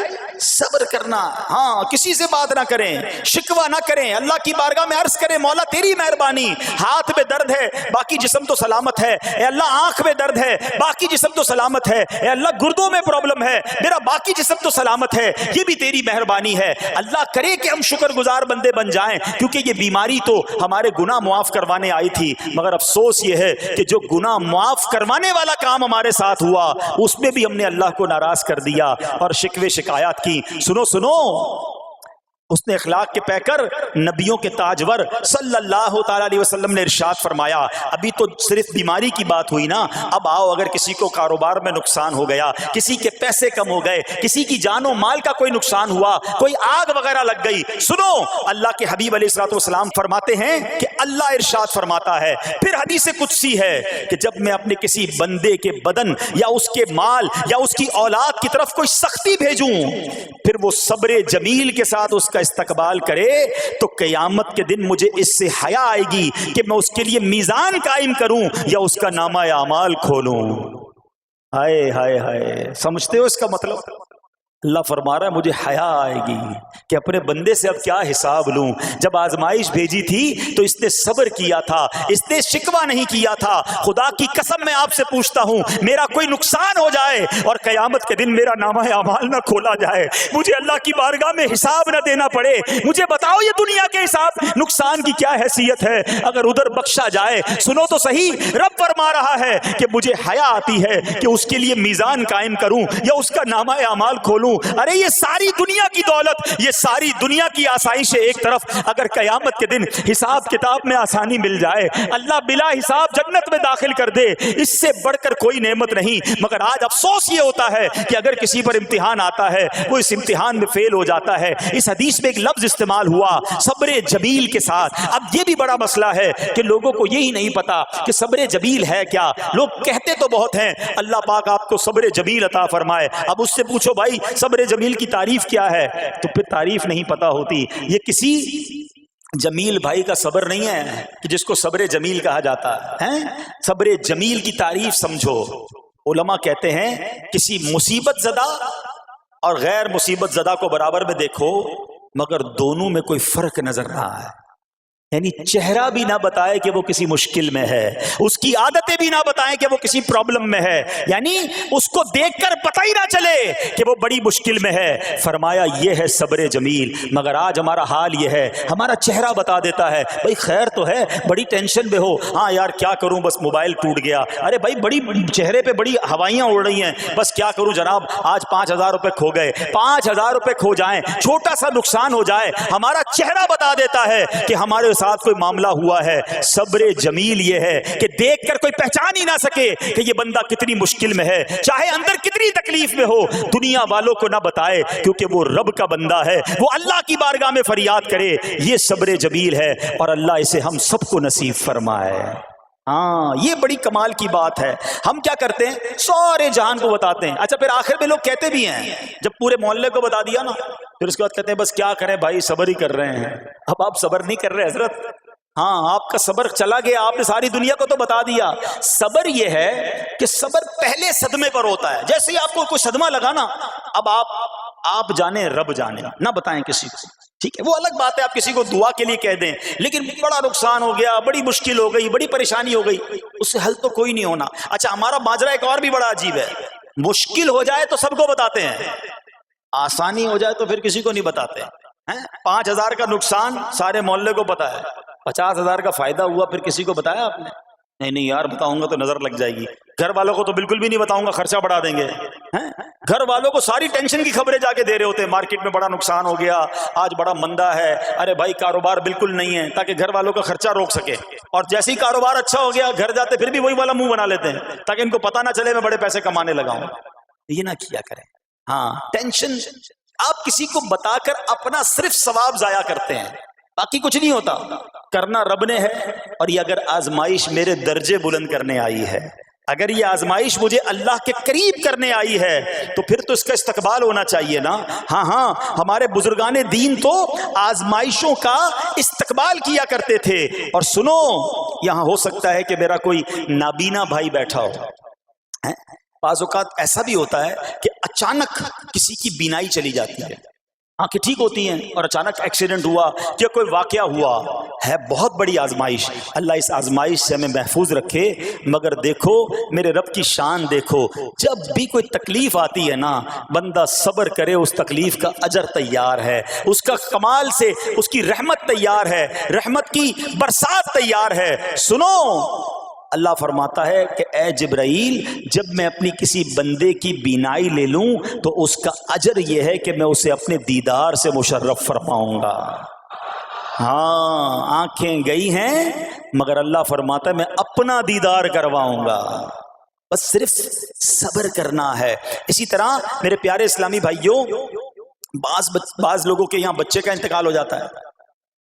صبر کرنا. ہاں, کسی سے بات نہ کریں, شکوہ نہ کریں, اللہ کی بارگاہ میں عرض کریں مولا تیری مہربانی, ہاتھ میں درد ہے باقی جسم تو سلامت ہے, اے اللہ آنکھ میں درد ہے باقی جسم تو سلامت ہے, اے اللہ گردوں میں پرابلم ہے میرا باقی جسم تو سلامت ہے, یہ بھی تیری مہربانی ہے. اللہ کرے کہ ہم شکر گزار بندے بن جائیں, کیونکہ یہ بیماری تو ہمارے گناہ معاف کروانے آئی تھی. مگر افسوس یہ ہے کہ جو گناہ معاف کروانے والا کام ہمارے ساتھ ہوا اس میں بھی ہم نے اللہ کو ناراض کر دیا اور شکوے شکایات کی. سنو سنو, اس نے اخلاق کے پیکر نبیوں کے تاجور صلی اللہ تعالی علیہ وسلم نے ارشاد فرمایا, ابھی تو صرف بیماری کی بات ہوئی نا, اب آؤ اگر کسی کو کاروبار میں نقصان ہو گیا, کسی کے پیسے کم ہو گئے, کسی کی جان و مال کا کوئی نقصان ہوا, کوئی آگ وغیرہ لگ گئی. سنو, اللہ کے حبیب علیہ الصلوۃ والسلام فرماتے ہیں کہ اللہ ارشاد فرماتا ہے, پھر حدیث قدسی ہے کہ جب میں اپنے کسی بندے کے بدن یا اس کے مال یا اس کی اولاد کی طرف کوئی سختی بھیجوں, پھر وہ صبر جمیل کے ساتھ اس کا استقبال کرے تو قیامت کے دن مجھے اس سے حیا آئے گی کہ میں اس کے لیے میزان قائم کروں یا اس کا نامہ اعمال کھولوں. ہائے ہائے ہائے, سمجھتے ہو اس کا مطلب؟ اللہ فرما رہا ہے مجھے حیا آئے گی کہ اپنے بندے سے اب کیا حساب لوں. جب آزمائش بھیجی تھی تو اس نے صبر کیا تھا, اس نے شکوہ نہیں کیا تھا. خدا کی قسم میں آپ سے پوچھتا ہوں, میرا کوئی نقصان ہو جائے اور قیامت کے دن میرا نامہ اعمال نہ کھولا جائے, مجھے اللہ کی بارگاہ میں حساب نہ دینا پڑے, مجھے بتاؤ یہ دنیا کے حساب نقصان کی کیا حیثیت ہے اگر ادھر بخشا جائے. سنو تو صحیح, رب فرما رہا ہے کہ مجھے حیا آتی ہے کہ اس کے لیے میزان قائم کروں یا اس کا نامہ اعمال کھولوں. ارے یہ ساری دنیا کی دولت, یہ ساری دنیا کی آسائشیں ایک طرف, اگر قیامت کے دن حساب کتاب میں آسانی مل جائے, اللہ بلا حساب جنت میں داخل کر دے, اس سے بڑھ کر کوئی نعمت نہیں. مگر آج افسوس یہ ہوتا ہے کہ اگر کسی پر امتحان آتا ہے وہ اس امتحان میں فیل ہو جاتا ہے. اس حدیث میں ایک لفظ استعمال ہوا صبر جمیل کے ساتھ. اب یہ بھی بڑا مسئلہ ہے کہ لوگوں کو یہی نہیں پتا کہ صبر جمیل ہے کیا. لوگ کہتے تو بہت ہیں اللہ پاک آپ کو صبر جمیل عطا فرمائے, اب اس سے پوچھو بھائی صبر جمیل کی تعریف کیا ہے, تو پھر تعریف نہیں پتا ہوتی. یہ کسی جمیل بھائی کا صبر نہیں ہے کہ جس کو صبر جمیل کہا جاتا ہے. صبر جمیل کی تعریف سمجھو. علماء کہتے ہیں کسی مصیبت زدہ اور غیر مصیبت زدہ کو برابر میں دیکھو مگر دونوں میں کوئی فرق نظر رہا ہے. یعنی چہرہ بھی نہ بتائے کہ وہ کسی مشکل میں ہے, اس کی عادتیں بھی نہ بتائیں کہ وہ کسی پرابلم میں ہے, یعنی اس کو دیکھ کر پتہ ہی نہ چلے کہ وہ بڑی مشکل میں ہے. فرمایا یہ ہے صبر جمیل. مگر آج ہمارا حال یہ ہے, ہمارا چہرہ بتا دیتا ہے بھائی خیر تو ہے, بڑی ٹینشن میں ہو, ہاں یار کیا کروں بس موبائل ٹوٹ گیا, ارے بھائی بڑی چہرے پہ بڑی ہوائیاں اڑ رہی ہیں, بس کیا کروں جناب آج 5,000 روپے کھو گئے. 5,000 روپے کھو جائیں, چھوٹا سا نقصان ہو جائے, ہمارا چہرہ بتا دیتا ہے کہ ہمارے ساتھ کوئی معاملہ ہوا ہے. صبر جمیل یہ ہے کہ دیکھ کر کوئی پہچان ہی نہ سکے کہ یہ بندہ کتنی مشکل میں ہے, چاہے اندر کتنی تکلیف میں ہو, دنیا والوں کو نہ بتائے کیونکہ وہ رب کا بندہ ہے, وہ اللہ کی بارگاہ میں فریاد کرے. یہ صبر جمیل ہے اور اللہ اسے ہم سب کو نصیب فرمائے. ہاں یہ بڑی کمال کی بات ہے. ہم کیا کرتے ہیں سارے جہان کو بتاتے ہیں, اچھا پھر آخر میں لوگ کہتے بھی ہیں جب پورے محلے کو بتا دیا نا پھر اس کے بعد کہتے ہیں بس کیا کریں بھائی صبر ہی کر رہے ہیں. اب آپ صبر نہیں کر رہے حضرت, ہاں آپ کا صبر چلا گیا, آپ نے ساری دنیا کو تو بتا دیا. صبر یہ ہے کہ صبر پہلے صدمے پر ہوتا ہے. جیسے ہی آپ کو کوئی صدمہ لگا نا, اب آپ جانے رب جانے, نہ بتائیں کسی کو, ٹھیک ہے. وہ الگ بات ہے آپ کسی کو دعا کے لیے کہہ دیں, لیکن بڑا نقصان ہو گیا, بڑی مشکل ہو گئی, بڑی پریشانی ہو گئی, اس سے حل تو کوئی نہیں ہونا. اچھا ہمارا ماجرا ایک اور بھی بڑا عجیب ہے, مشکل ہو جائے تو سب کو بتاتے ہیں, آسانی ہو جائے تو پھر کسی کو نہیں بتاتے. 5,000 کا نقصان سارے محلے کو پتا ہے, 50,000 کا فائدہ ہوا پھر کسی کو بتایا آپ نے؟ نہیں یار بتاؤں گا تو نظر لگ جائے گی. گھر والوں کو تو بالکل بھی نہیں بتاؤں گا, خرچہ بڑھا دیں گے. گھر والوں کو ساری ٹینشن کی خبریں جا کے دے رہے ہوتے ہیں، مارکیٹ میں بڑا نقصان ہو گیا، آج بڑا مندہ ہے، ارے بھائی کاروبار بالکل نہیں ہے، تاکہ گھر والوں کا خرچہ روک سکے. اور جیسے ہی کاروبار اچھا ہو گیا گھر جاتے پھر بھی وہی والا منہ بنا لیتے ہیں تاکہ ان کو پتہ نہ چلے میں بڑے پیسے کمانے لگا ہوں. یہ نہ کیا کریں. ہاں ٹینشن آپ کسی کو بتا کر اپنا صرف ثواب ضائع کرتے ہیں، باقی کچھ نہیں ہوتا. کرنا رب نے ہے، اور یہ اگر آزمائش میرے درجے بلند کرنے آئی ہے، اگر یہ آزمائش مجھے اللہ کے قریب کرنے آئی ہے تو پھر تو اس کا استقبال ہونا چاہیے نا. ہاں ہمارے بزرگان دین تو آزمائشوں کا استقبال کیا کرتے تھے. اور سنو، یہاں ہو سکتا ہے کہ میرا کوئی نابینا بھائی بیٹھا ہو. بعض اوقات ایسا بھی ہوتا ہے کہ اچانک کسی کی بینائی چلی جاتی ہے، آنکھیں ٹھیک ہوتی ہیں اور اچانک ایکسیڈنٹ ہوا یا کوئی واقعہ ہوا ہے. بہت بڑی آزمائش. اللہ اس آزمائش سے ہمیں محفوظ رکھے. مگر دیکھو میرے رب کی شان دیکھو، جب بھی کوئی تکلیف آتی ہے نا بندہ صبر کرے، اس تکلیف کا اجر تیار ہے، اس کا کمال سے اس کی رحمت تیار ہے، رحمت کی برسات تیار ہے. سنو، اللہ فرماتا ہے کہ اے جبرائیل، جب میں اپنی کسی بندے کی بینائی لے لوں تو اس کا اجر یہ ہے کہ میں اسے اپنے دیدار سے مشرف فرماؤں گا. ہاں آنکھیں گئی ہیں مگر اللہ فرماتا ہے میں اپنا دیدار کرواؤں گا. بس صرف صبر کرنا ہے. اسی طرح میرے پیارے اسلامی بھائیوں، بعض لوگوں کے یہاں بچے کا انتقال ہو جاتا ہے،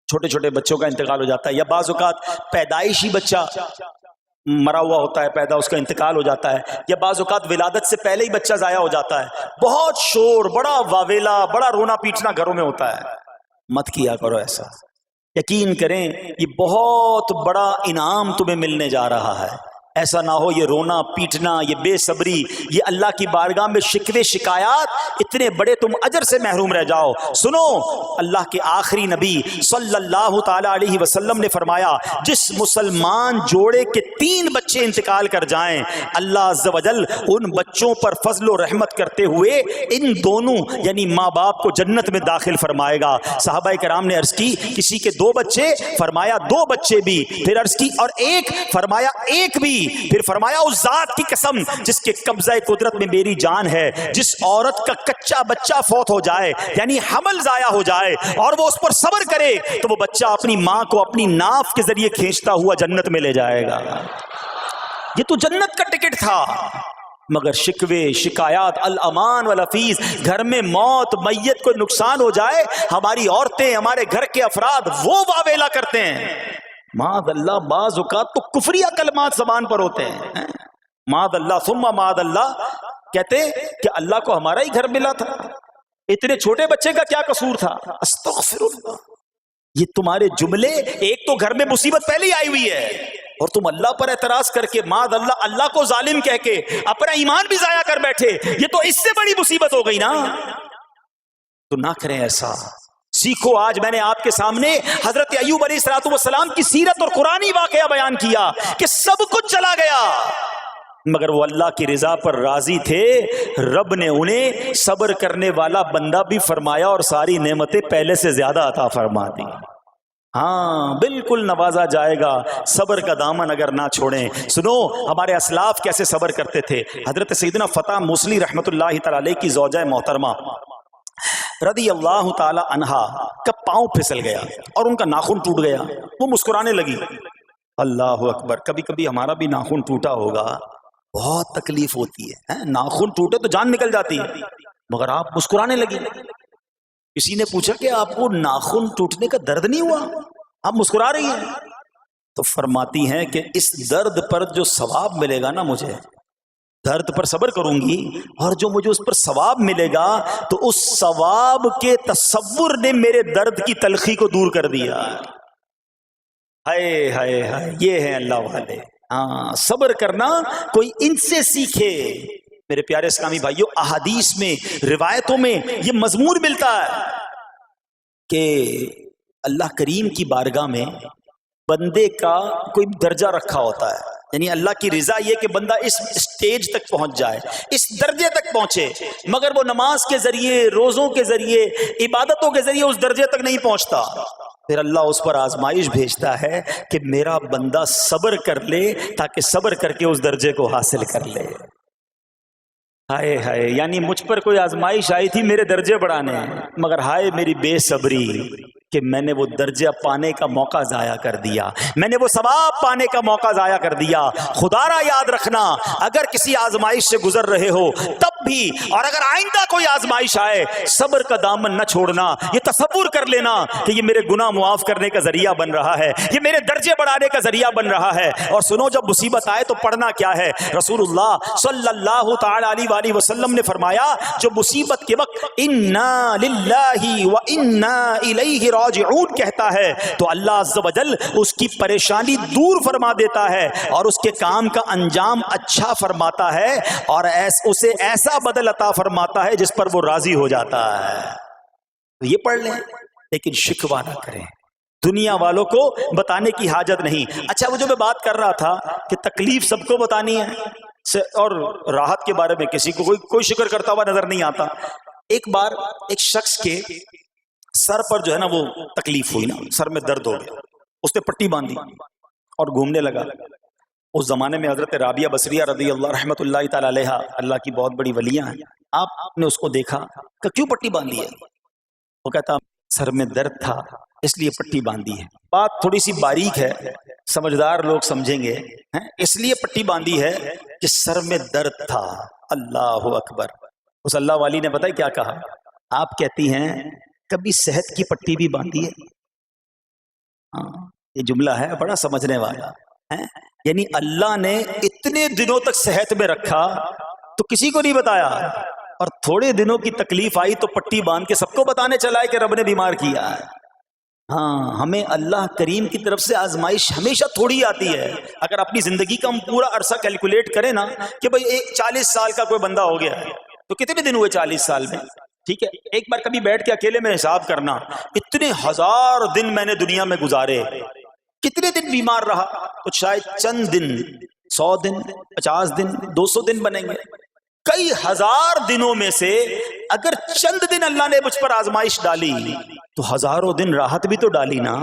چھوٹے چھوٹے بچوں کا انتقال ہو جاتا ہے، یا بعض اوقات پیدائشی بچہ مرا ہوا ہوتا ہے پیدا، اس کا انتقال ہو جاتا ہے، یا بعض اوقات ولادت سے پہلے ہی بچہ ضائع ہو جاتا ہے. بہت شور، بڑا واویلا، بڑا رونا پیٹنا گھروں میں ہوتا ہے. مت کیا کرو ایسا. یقین کریں یہ بہت بڑا انعام تمہیں ملنے جا رہا ہے. ایسا نہ ہو یہ رونا پیٹنا، یہ بے صبری، یہ اللہ کی بارگاہ میں شکوے شکایات، اتنے بڑے تم اجر سے محروم رہ جاؤ. سنو، اللہ کے آخری نبی صلی اللہ تعالی علیہ وسلم نے فرمایا جس مسلمان جوڑے کے 3 بچے انتقال کر جائیں، اللہ عز و جل ان بچوں پر فضل و رحمت کرتے ہوئے ان دونوں یعنی ماں باپ کو جنت میں داخل فرمائے گا. صحابہ کرام نے عرض کی کسی کے 2 بچے، فرمایا 2 بچے بھی، پھر عرض کی اور 1، فرمایا 1 بھی، پھر فرمایا اس ذات کی قسم جس کے قبضہ قدرت میں میری جان ہے، جس عورت کا کچا بچہ فوت ہو جائے یعنی حمل ضائع ہو جائے اور وہ اس پر صبر کرے تو وہ بچہ اپنی ماں کو اپنی ناف کے ذریعے کھینچتا ہوا جنت میں لے جائے گا. یہ تو جنت کا ٹکٹ تھا. مگر شکوے شکایات، الامان والافیز، گھر میں موت، میت کو نقصان ہو جائے، ہماری عورتیں، ہمارے گھر کے افراد وہ واویلا کرتے ہیں. معاذ اللہ، بعض اوقات تو کفریہ کلمات زبان پر ہوتے ہیں. معاذ اللہ ثم معاذ اللہ، کہتے کہ اللہ کو ہمارا ہی گھر ملا تھا، اتنے چھوٹے بچے کا کیا قصور تھا. استغفر اللہ. یہ تمہارے جملے، ایک تو گھر میں مصیبت پہلے ہی آئی ہوئی ہے اور تم اللہ پر اعتراض کر کے معاذ اللہ اللہ کو ظالم کہہ کے اپنا ایمان بھی ضائع کر بیٹھے. یہ تو اس سے بڑی مصیبت ہو گئی نا. تو نہ کریں ایسا. سیکھو. آج میں نے آپ کے سامنے حضرت ایوب علیہ السلام کی سیرت اور قرآنی واقعہ بیان کیا کہ سب کچھ چلا گیا مگر وہ اللہ کی رضا پر راضی تھے. رب نے انہیں صبر کرنے والا بندہ بھی فرمایا اور ساری نعمتیں پہلے سے زیادہ عطا فرما دی. ہاں بالکل نوازا جائے گا. صبر کا دامن اگر نہ چھوڑیں. سنو ہمارے اسلاف کیسے صبر کرتے تھے. حضرت سیدنا فتح موصلی رحمت اللہ تعالی علیہ کی زوجہ محترمہ رضی اللہ تعالی عنہا کا پاؤں پھسل گیا اور ان کا ناخن ٹوٹ گیا. وہ مسکرانے لگی. اللہ اکبر. کبھی کبھی ہمارا بھی ناخن ٹوٹا ہوگا، بہت تکلیف ہوتی ہے. ناخن ٹوٹے تو جان نکل جاتی ہے مگر آپ مسکرانے لگی. کسی نے پوچھا کہ آپ کو ناخن ٹوٹنے کا درد نہیں ہوا، آپ مسکرا رہی ہیں؟ تو فرماتی ہیں کہ اس درد پر جو ثواب ملے گا نا، مجھے درد پر صبر کروں گی اور جو مجھے اس پر ثواب ملے گا تو اس ثواب کے تصور نے میرے درد کی تلخی کو دور کر دیا. ہائے ہائے ہائے، یہ ہے اللہ والے. ہاں صبر کرنا کوئی ان سے سیکھے. میرے پیارے اسلامی بھائیوں، احادیث میں، روایتوں میں یہ مضمون ملتا ہے کہ اللہ کریم کی بارگاہ میں بندے کا کوئی درجہ رکھا ہوتا ہے. یعنی اللہ کی رضا یہ کہ بندہ اس سٹیج تک پہنچ جائے، اس درجے تک پہنچے، مگر وہ نماز کے ذریعے، روزوں کے ذریعے، عبادتوں کے ذریعے اس درجے تک نہیں پہنچتا. پھر اللہ اس پر آزمائش بھیجتا ہے کہ میرا بندہ صبر کر لے تاکہ صبر کر کے اس درجے کو حاصل کر لے. ہائے ہائے، یعنی مجھ پر کوئی آزمائش آئی تھی میرے درجے بڑھانے، مگر ہائے میری بے صبری کہ میں نے وہ درجہ پانے کا موقع ضائع کر دیا، میں نے وہ ثواب پانے کا موقع ضائع کر دیا۔ خدا را یاد رکھنا، اگر کسی آزمائش سے گزر رہے ہو تب بھی، اور اگر آئندہ کوئی آزمائش آئے، صبر کا دامن نہ چھوڑنا، یہ تصور کر لینا کہ یہ میرے گناہ معاف کرنے کا ذریعہ بن رہا ہے، یہ میرے درجے بڑھانے کا ذریعہ بن رہا ہے۔ اور سنو، جب مصیبت آئے تو پڑھنا کیا ہے؟ رسول اللہ صلی اللہ تعالی علیہ وآلہ وسلم نے فرمایا، جو مصیبت کے وقت انا للہ و انا الیہ راجعون کہتا ہے تو اللہ عز و جل اس کی پریشانی دور فرما دیتا ہے اور اس کے کام کا انجام اچھا فرماتا ہے، اور اسے ایسا بدل عطا فرماتا ہے جس پر وہ راضی ہو جاتا ہے۔ تو یہ پڑھ لیں، لیکن شکوہ نہ کریں، دنیا والوں کو بتانے کی حاجت نہیں۔ اچھا، وہ جو میں بات کر رہا تھا کہ تکلیف سب کو بتانی ہے اور راحت کے بارے میں کسی کو کوئی شکر کرتا ہوا نظر نہیں آتا۔ ایک بار ایک شخص کے سر پر جو ہے نا وہ تکلیف ہوئی نا، سر میں درد ہو گیا، اس نے پٹی باندھی اور گھومنے لگا۔ اس زمانے میں حضرت رابعہ بصریہ رضی اللہ رحمۃ اللہ تعالی علیہا، اللہ کی بہت بڑی ولیاں ہیں، آپ نے اس کو دیکھا کہ کیوں پٹی باندھی ہے؟ وہ کہتا سر میں درد تھا اس لیے پٹی باندھی ہے۔ بات تھوڑی سی باریک ہے، سمجھدار لوگ سمجھیں گے، اس لیے پٹی باندھی ہے کہ سر میں درد تھا۔ اللہ اکبر۔ اس اللہ والی نے پتہ ہے کیا کہا؟ آپ کہتی ہیں کبھی صحت کی پٹی بھی باندھی ہے؟ ہاں، یہ جملہ ہے بڑا سمجھنے والا ہے، یعنی اللہ نے اتنے دنوں تک صحت میں رکھا تو کسی کو نہیں بتایا، اور تھوڑے دنوں کی تکلیف آئی تو پٹی باندھ کے سب کو بتانے چلا ہے کہ رب نے بیمار کیا ہے۔ ہاں، ہمیں اللہ کریم کی طرف سے آزمائش ہمیشہ تھوڑی آتی ہے۔ اگر اپنی زندگی کا ہم پورا عرصہ کیلکولیٹ کریں نا کہ بھئی 40 سال کا کوئی بندہ ہو گیا تو کتنے دن ہوئے 40 سال میں؟ ٹھیک ہے، ایک بار کبھی بیٹھ کے اکیلے میں حساب کرنا، اتنے ہزار دن میں نے دنیا میں گزارے، کتنے دن بیمار رہا؟ تو شاید چند دن، 100 دن، 50 دن، 200 دن بنیں گے۔ کئی ہزار دنوں میں سے اگر چند دن اللہ نے مجھ پر آزمائش ڈالی تو ہزاروں دن راحت بھی تو ڈالی نا،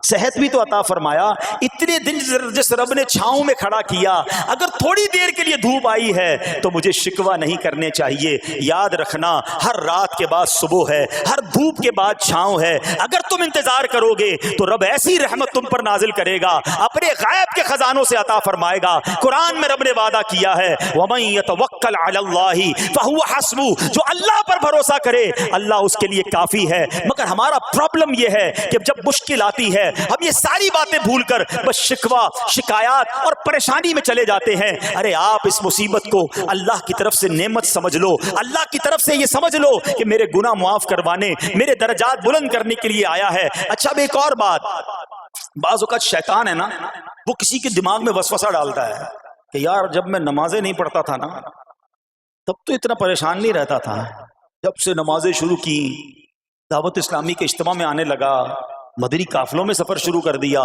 صحت بھی تو عطا فرمایا۔ اتنے دن جس رب نے چھاؤں میں کھڑا کیا، اگر تھوڑی دیر کے لیے دھوپ آئی ہے تو مجھے شکوہ نہیں کرنے چاہیے۔ یاد رکھنا، ہر رات کے بعد صبح ہے، ہر دھوپ کے بعد چھاؤں ہے۔ اگر تم انتظار کرو گے تو رب ایسی رحمت تم پر نازل کرے گا، اپنے غیب کے خزانوں سے عطا فرمائے گا۔ قرآن میں رب نے وعدہ کیا ہے، وَمَن يَتَوَکَّلْ عَلَى اللَّهِ فَهُوَ حَسْبُهُ، جو اللہ پر بھروسہ کرے اللہ اس کے لیے کافی ہے۔ مگر ہمارا پرابلم یہ ہے کہ جب مشکل آتی ہے ہم یہ ساری باتیں بھول کر بس شکوہ، شکایات اور پریشانی میں چلے جاتے ہیں۔ ارے آپ اس مصیبت کو اللہ کی طرف سے نعمت سمجھ لو، اللہ کی طرف سے یہ سمجھ لو کہ میرے گناہ معاف کروانے، میرے درجات بلند کرنے کے لیے آیا ہے۔ اچھا، اب ایک اور بات، بعض اوقات شیطان ہے نا، وہ کسی کے دماغ میں وسوسہ ڈالتا ہے کہ یار جب میں نمازیں نہیں پڑھتا تھا نا تب تو اتنا پریشان نہیں رہتا تھا، جب سے نمازیں شروع کی، دعوت اسلامی کے اجتماع میں آنے لگا، مدنی قافلوں میں سفر شروع کر دیا،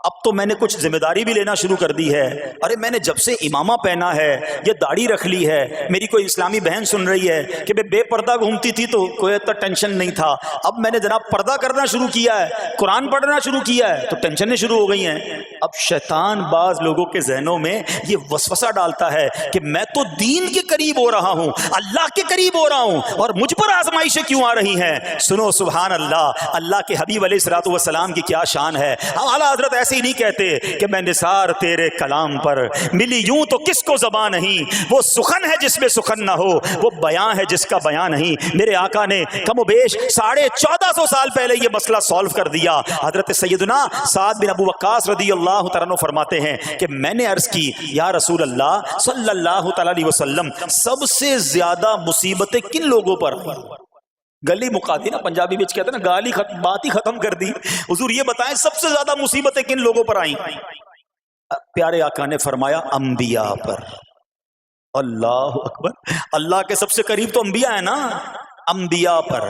اب تو میں نے کچھ ذمہ داری بھی لینا شروع کر دی ہے۔ ارے میں نے جب سے امامہ پہنا ہے، یہ داڑھی رکھ لی ہے، میری کوئی اسلامی بہن سن رہی ہے کہ بے پردہ گھومتی تھی تو کوئی اتنا ٹینشن نہیں تھا، اب میں نے جناب پردہ کرنا شروع کیا ہے، قرآن پڑھنا شروع کیا ہے تو ٹینشنیں شروع ہو گئی ہیں۔ اب شیطان بعض لوگوں کے ذہنوں میں یہ وسوسہ ڈالتا ہے کہ میں تو دین کے قریب ہو رہا ہوں، اللہ کے قریب ہو رہا ہوں، اور مجھ پر آزمائشیں کیوں آ رہی ہیں؟ سنو، سبحان اللہ، اللہ کے حبیب علیہ الصلوۃ والسلام کی کیا شان ہے۔ اعلیٰ حضرت ایسے ہی نہیں کہتے کہ میں نثار تیرے کلام پر، ملی یوں تو کس کو زبان نہیں، وہ سخن ہے جس میں سخن نہ ہو، وہ بیان ہے جس کا بیان نہیں۔ میرے آقا نے کم و بیش 1450 سال پہلے یہ مسئلہ سالو کر دیا۔ حضرت سیدنا سعد بن ابو وقاص رضی اللہ تعالیٰ عنہ فرماتے ہیں کہ میں نے عرض کی، یا رسول اللہ صلی اللہ تعالیٰ علیہ وسلم، سب سے زیادہ مصیبتیں کن لوگوں پر آئیں؟ گلی مکا دی نا، پنجابی میں کہتے ہیں نا، گالی بات ہی ختم کر دی۔ حضور یہ بتائیں سب سے زیادہ مصیبتیں کن لوگوں پر آئیں؟ پیارے آقا نے فرمایا انبیاء پر۔ اللہ اکبر، اللہ کے سب سے قریب تو انبیاء ہیں نا، انبیاء پر،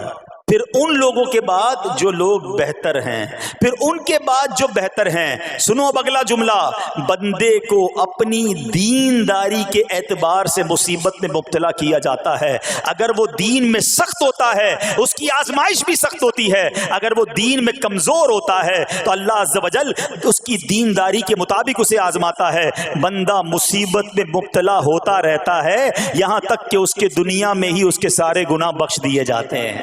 پھر ان لوگوں کے بعد جو لوگ بہتر ہیں، پھر ان کے بعد جو بہتر ہیں۔ سنو اب اگلا جملہ، بندے کو اپنی دینداری کے اعتبار سے مصیبت میں مبتلا کیا جاتا ہے۔ اگر وہ دین میں سخت ہوتا ہے اس کی آزمائش بھی سخت ہوتی ہے، اگر وہ دین میں کمزور ہوتا ہے تو اللہ عز و جل اس کی دینداری کے مطابق اسے آزماتا ہے۔ بندہ مصیبت میں مبتلا ہوتا رہتا ہے یہاں تک کہ اس کے دنیا میں ہی اس کے سارے گناہ بخش دیے جاتے ہیں۔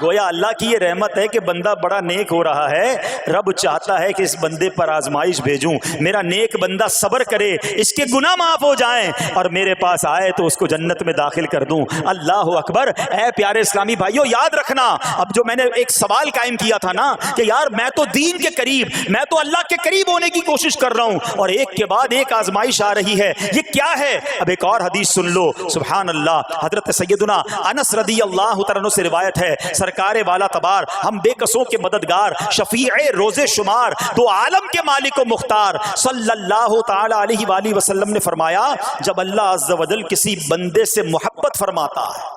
گویا اللہ کی یہ رحمت ہے کہ بندہ بڑا نیک ہو رہا ہے، رب چاہتا ہے کہ اس بندے پر آزمائش بھیجوں، میرا نیک بندہ صبر کرے، اس کے گناہ معاف ہو جائیں اور میرے پاس آئے تو اس کو جنت میں داخل کر دوں۔ اللہ اکبر۔ اے پیارے اسلامی بھائیو، یاد رکھنا، اب جو میں نے ایک سوال قائم کیا تھا نا کہ یار میں تو دین کے قریب، میں تو اللہ کے قریب ہونے کی کوشش کر رہا ہوں اور ایک کے بعد ایک آزمائش آ رہی ہے، یہ کیا ہے؟ اب ایک اور حدیث سن لو، سبحان اللہ۔ حضرت سیدنا انس رضی اللہ تعالیٰ عنہ سے روایت ہے، سرکار والا تبار، ہم بے قصوں کے مددگار، شفیع روز شمار، دو عالم کے مالک و مختار صلی اللہ تعالی علیہ وآلہ وسلم نے فرمایا، جب اللہ عز و جل کسی بندے سے محبت فرماتا ہے،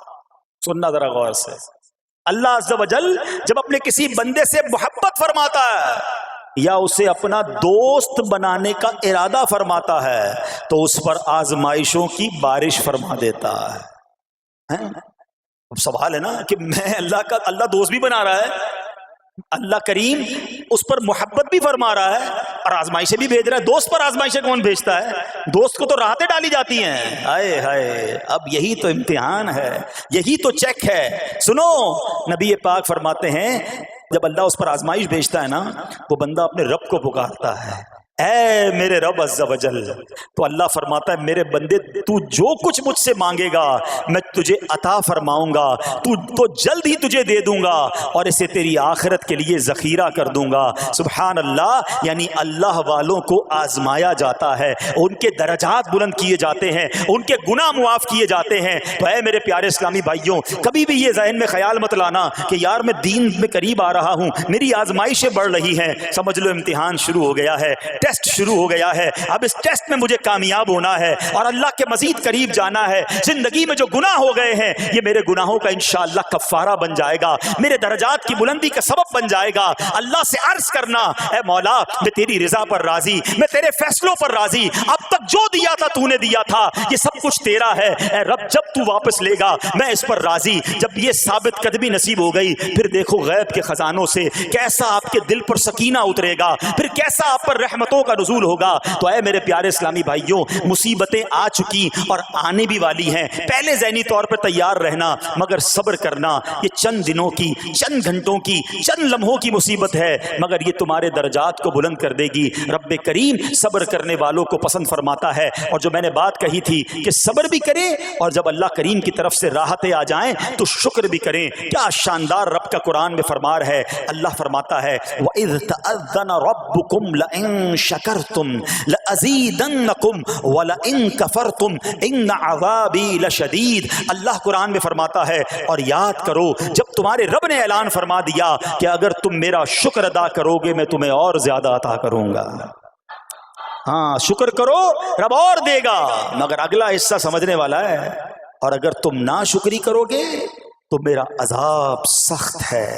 سننا ذرا غور سے، اللہ عز و جل جب اپنے کسی بندے سے محبت فرماتا ہے یا اسے اپنا دوست بنانے کا ارادہ فرماتا ہے تو اس پر آزمائشوں کی بارش فرما دیتا ہے۔ اب سوال ہے نا کہ میں اللہ دوست بھی بنا رہا ہے، اللہ کریم اس پر محبت بھی فرما رہا ہے اور آزمائشیں بھی بھیج رہا ہے۔ دوست پر آزمائشیں کون بھیجتا ہے؟ دوست کو تو راحتیں ڈالی جاتی ہیں۔ ہائے ہائے، اب یہی تو امتحان ہے، یہی تو چیک ہے۔ سنو، نبی پاک فرماتے ہیں جب اللہ اس پر آزمائش بھیجتا ہے نا، وہ بندہ اپنے رب کو پکارتا ہے، اے میرے رب عز و جل، تو اللہ فرماتا ہے میرے بندے تو جو کچھ مجھ سے مانگے گا میں تجھے عطا فرماؤں گا، تو جلد ہی تجھے دے دوں گا اور اسے تیری آخرت کے لیے ذخیرہ کر دوں گا۔ سبحان اللہ۔ یعنی اللہ والوں کو آزمایا جاتا ہے، ان کے درجات بلند کیے جاتے ہیں، ان کے گناہ معاف کیے جاتے ہیں۔ تو اے میرے پیارے اسلامی بھائیوں، کبھی بھی یہ ذہن میں خیال مت لانا کہ یار میں دین میں قریب آ رہا ہوں، میری آزمائشیں بڑھ رہی ہیں، سمجھ لو امتحان شروع ہو گیا ہے، ٹیسٹ شروع ہو گیا ہے، اب اس ٹیسٹ میں مجھے کامیاب ہونا ہے اور اللہ کے مزید قریب جانا ہے۔ زندگی میں جو گناہ ہو گئے ہیں یہ میرے گناہوں کا انشاءاللہ کفارہ بن جائے گا، میرے درجات کی بلندی کا سبب بن جائے گا۔ اللہ سے عرض کرنا، اے مولا میں تیری رضا پر راضی، میں تیرے فیصلوں پر راضی، اب تک جو دیا تھا تو نے دیا تھا، یہ سب کچھ تیرا ہے، اے رب جب تو واپس لے گا میں اس پر راضی۔ جب یہ ثابت قدمی نصیب ہو گئی پھر دیکھو غیب کے خزانوں سے کیسا آپ کے دل پر سکینہ اترے گا، پھر کیسا آپ پر رحمتوں کا نزول ہوگا۔ تو اے میرے پیارے اسلامی بھائیوں، مصیبتیں آ چکی اور آنے بھی والی ہیں، پہلے ذہنی طور پر تیار رہنا مگر صبر کرنا۔ یہ چند دنوں کی، چند گھنٹوں کی، چند لمحوں کی مصیبت ہے مگر یہ تمہارے درجات کو بلند کر دے گی۔ رب کریم صبر کرنے والوں کو پسند فرماتا ہے۔ اور جو میں نے بات کہی تھی کہ صبر بھی کریں اور جب اللہ کریم کی طرف سے راحتیں آ جائیں تو شکر بھی کریں، کیا شاندار رب کا قرآن میں فرمار ہے۔ اللہ فرماتا ہے وَإِذْ تَأَذَّنَ رَبُّكُمْ لَئِن شَكَرْتُمْ لَأَزِيدَنَّكُمْ وَلَئِن كَفَرْتُمْ إِنَّ عَذَابِي لَشَدِيدٌ۔ اللہ قرآن میں فرماتا ہے اور یاد کرو جب تمہارے رب نے اعلان فرما دیا کہ اگر تم میرا شکر ادا کرو گے میں تمہیں اور زیادہ عطا کروں گا۔ ہاں شکر کرو رب اور دے گا، مگر اگلا حصہ سمجھنے والا ہے، اور اگر تم ناشکری کرو گے تو میرا عذاب سخت ہے۔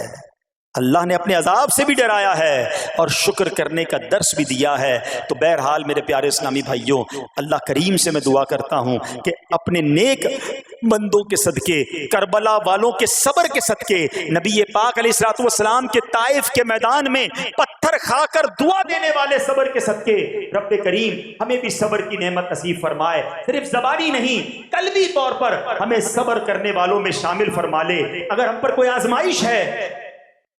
اللہ نے اپنے عذاب سے بھی ڈرایا ہے اور شکر کرنے کا درس بھی دیا ہے۔ تو بہرحال میرے پیارے اسلامی بھائیوں، اللہ کریم سے میں دعا کرتا ہوں کہ اپنے نیک بندوں کے صدقے، کربلا والوں کے صبر کے صدقے، نبی پاک علیہ الصلوۃ والسلام کے طائف کے میدان میں پتھر کھا کر دعا دینے والے صبر کے صدقے، رب کریم ہمیں بھی صبر کی نعمت نصیب فرمائے، صرف زبانی نہیں قلبی طور پر ہمیں صبر کرنے والوں میں شامل فرما لے۔ اگر ہم پر کوئی آزمائش ہے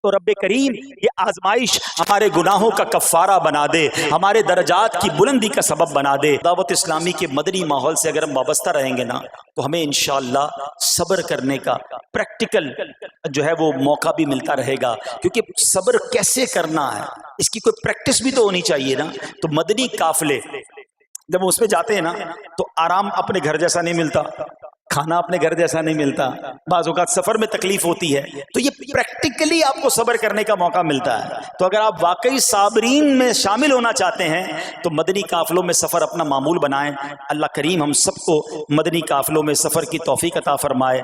تو رب کریم یہ آزمائش ہمارے گناہوں کا کفارہ بنا دے، ہمارے درجات کی بلندی کا سبب بنا دے۔ دعوت اسلامی کے مدنی ماحول سے اگر ہم وابستہ رہیں گے نا تو ہمیں انشاءاللہ صبر کرنے کا پریکٹیکل جو ہے وہ موقع بھی ملتا رہے گا، کیونکہ صبر کیسے کرنا ہے اس کی کوئی پریکٹس بھی تو ہونی چاہیے نا۔ تو مدنی قافلے جب اس میں جاتے ہیں نا تو آرام اپنے گھر جیسا نہیں ملتا، کھانا اپنے گھر جیسا نہیں ملتا، بعض اوقات سفر میں تکلیف ہوتی ہے، تو یہ پریکٹیکلی آپ کو صبر کرنے کا موقع ملتا ہے۔ تو اگر آپ واقعی صابرین میں شامل ہونا چاہتے ہیں تو مدنی قافلوں میں سفر اپنا معمول بنائیں۔ اللہ کریم ہم سب کو مدنی قافلوں میں سفر کی توفیق عطا فرمائے۔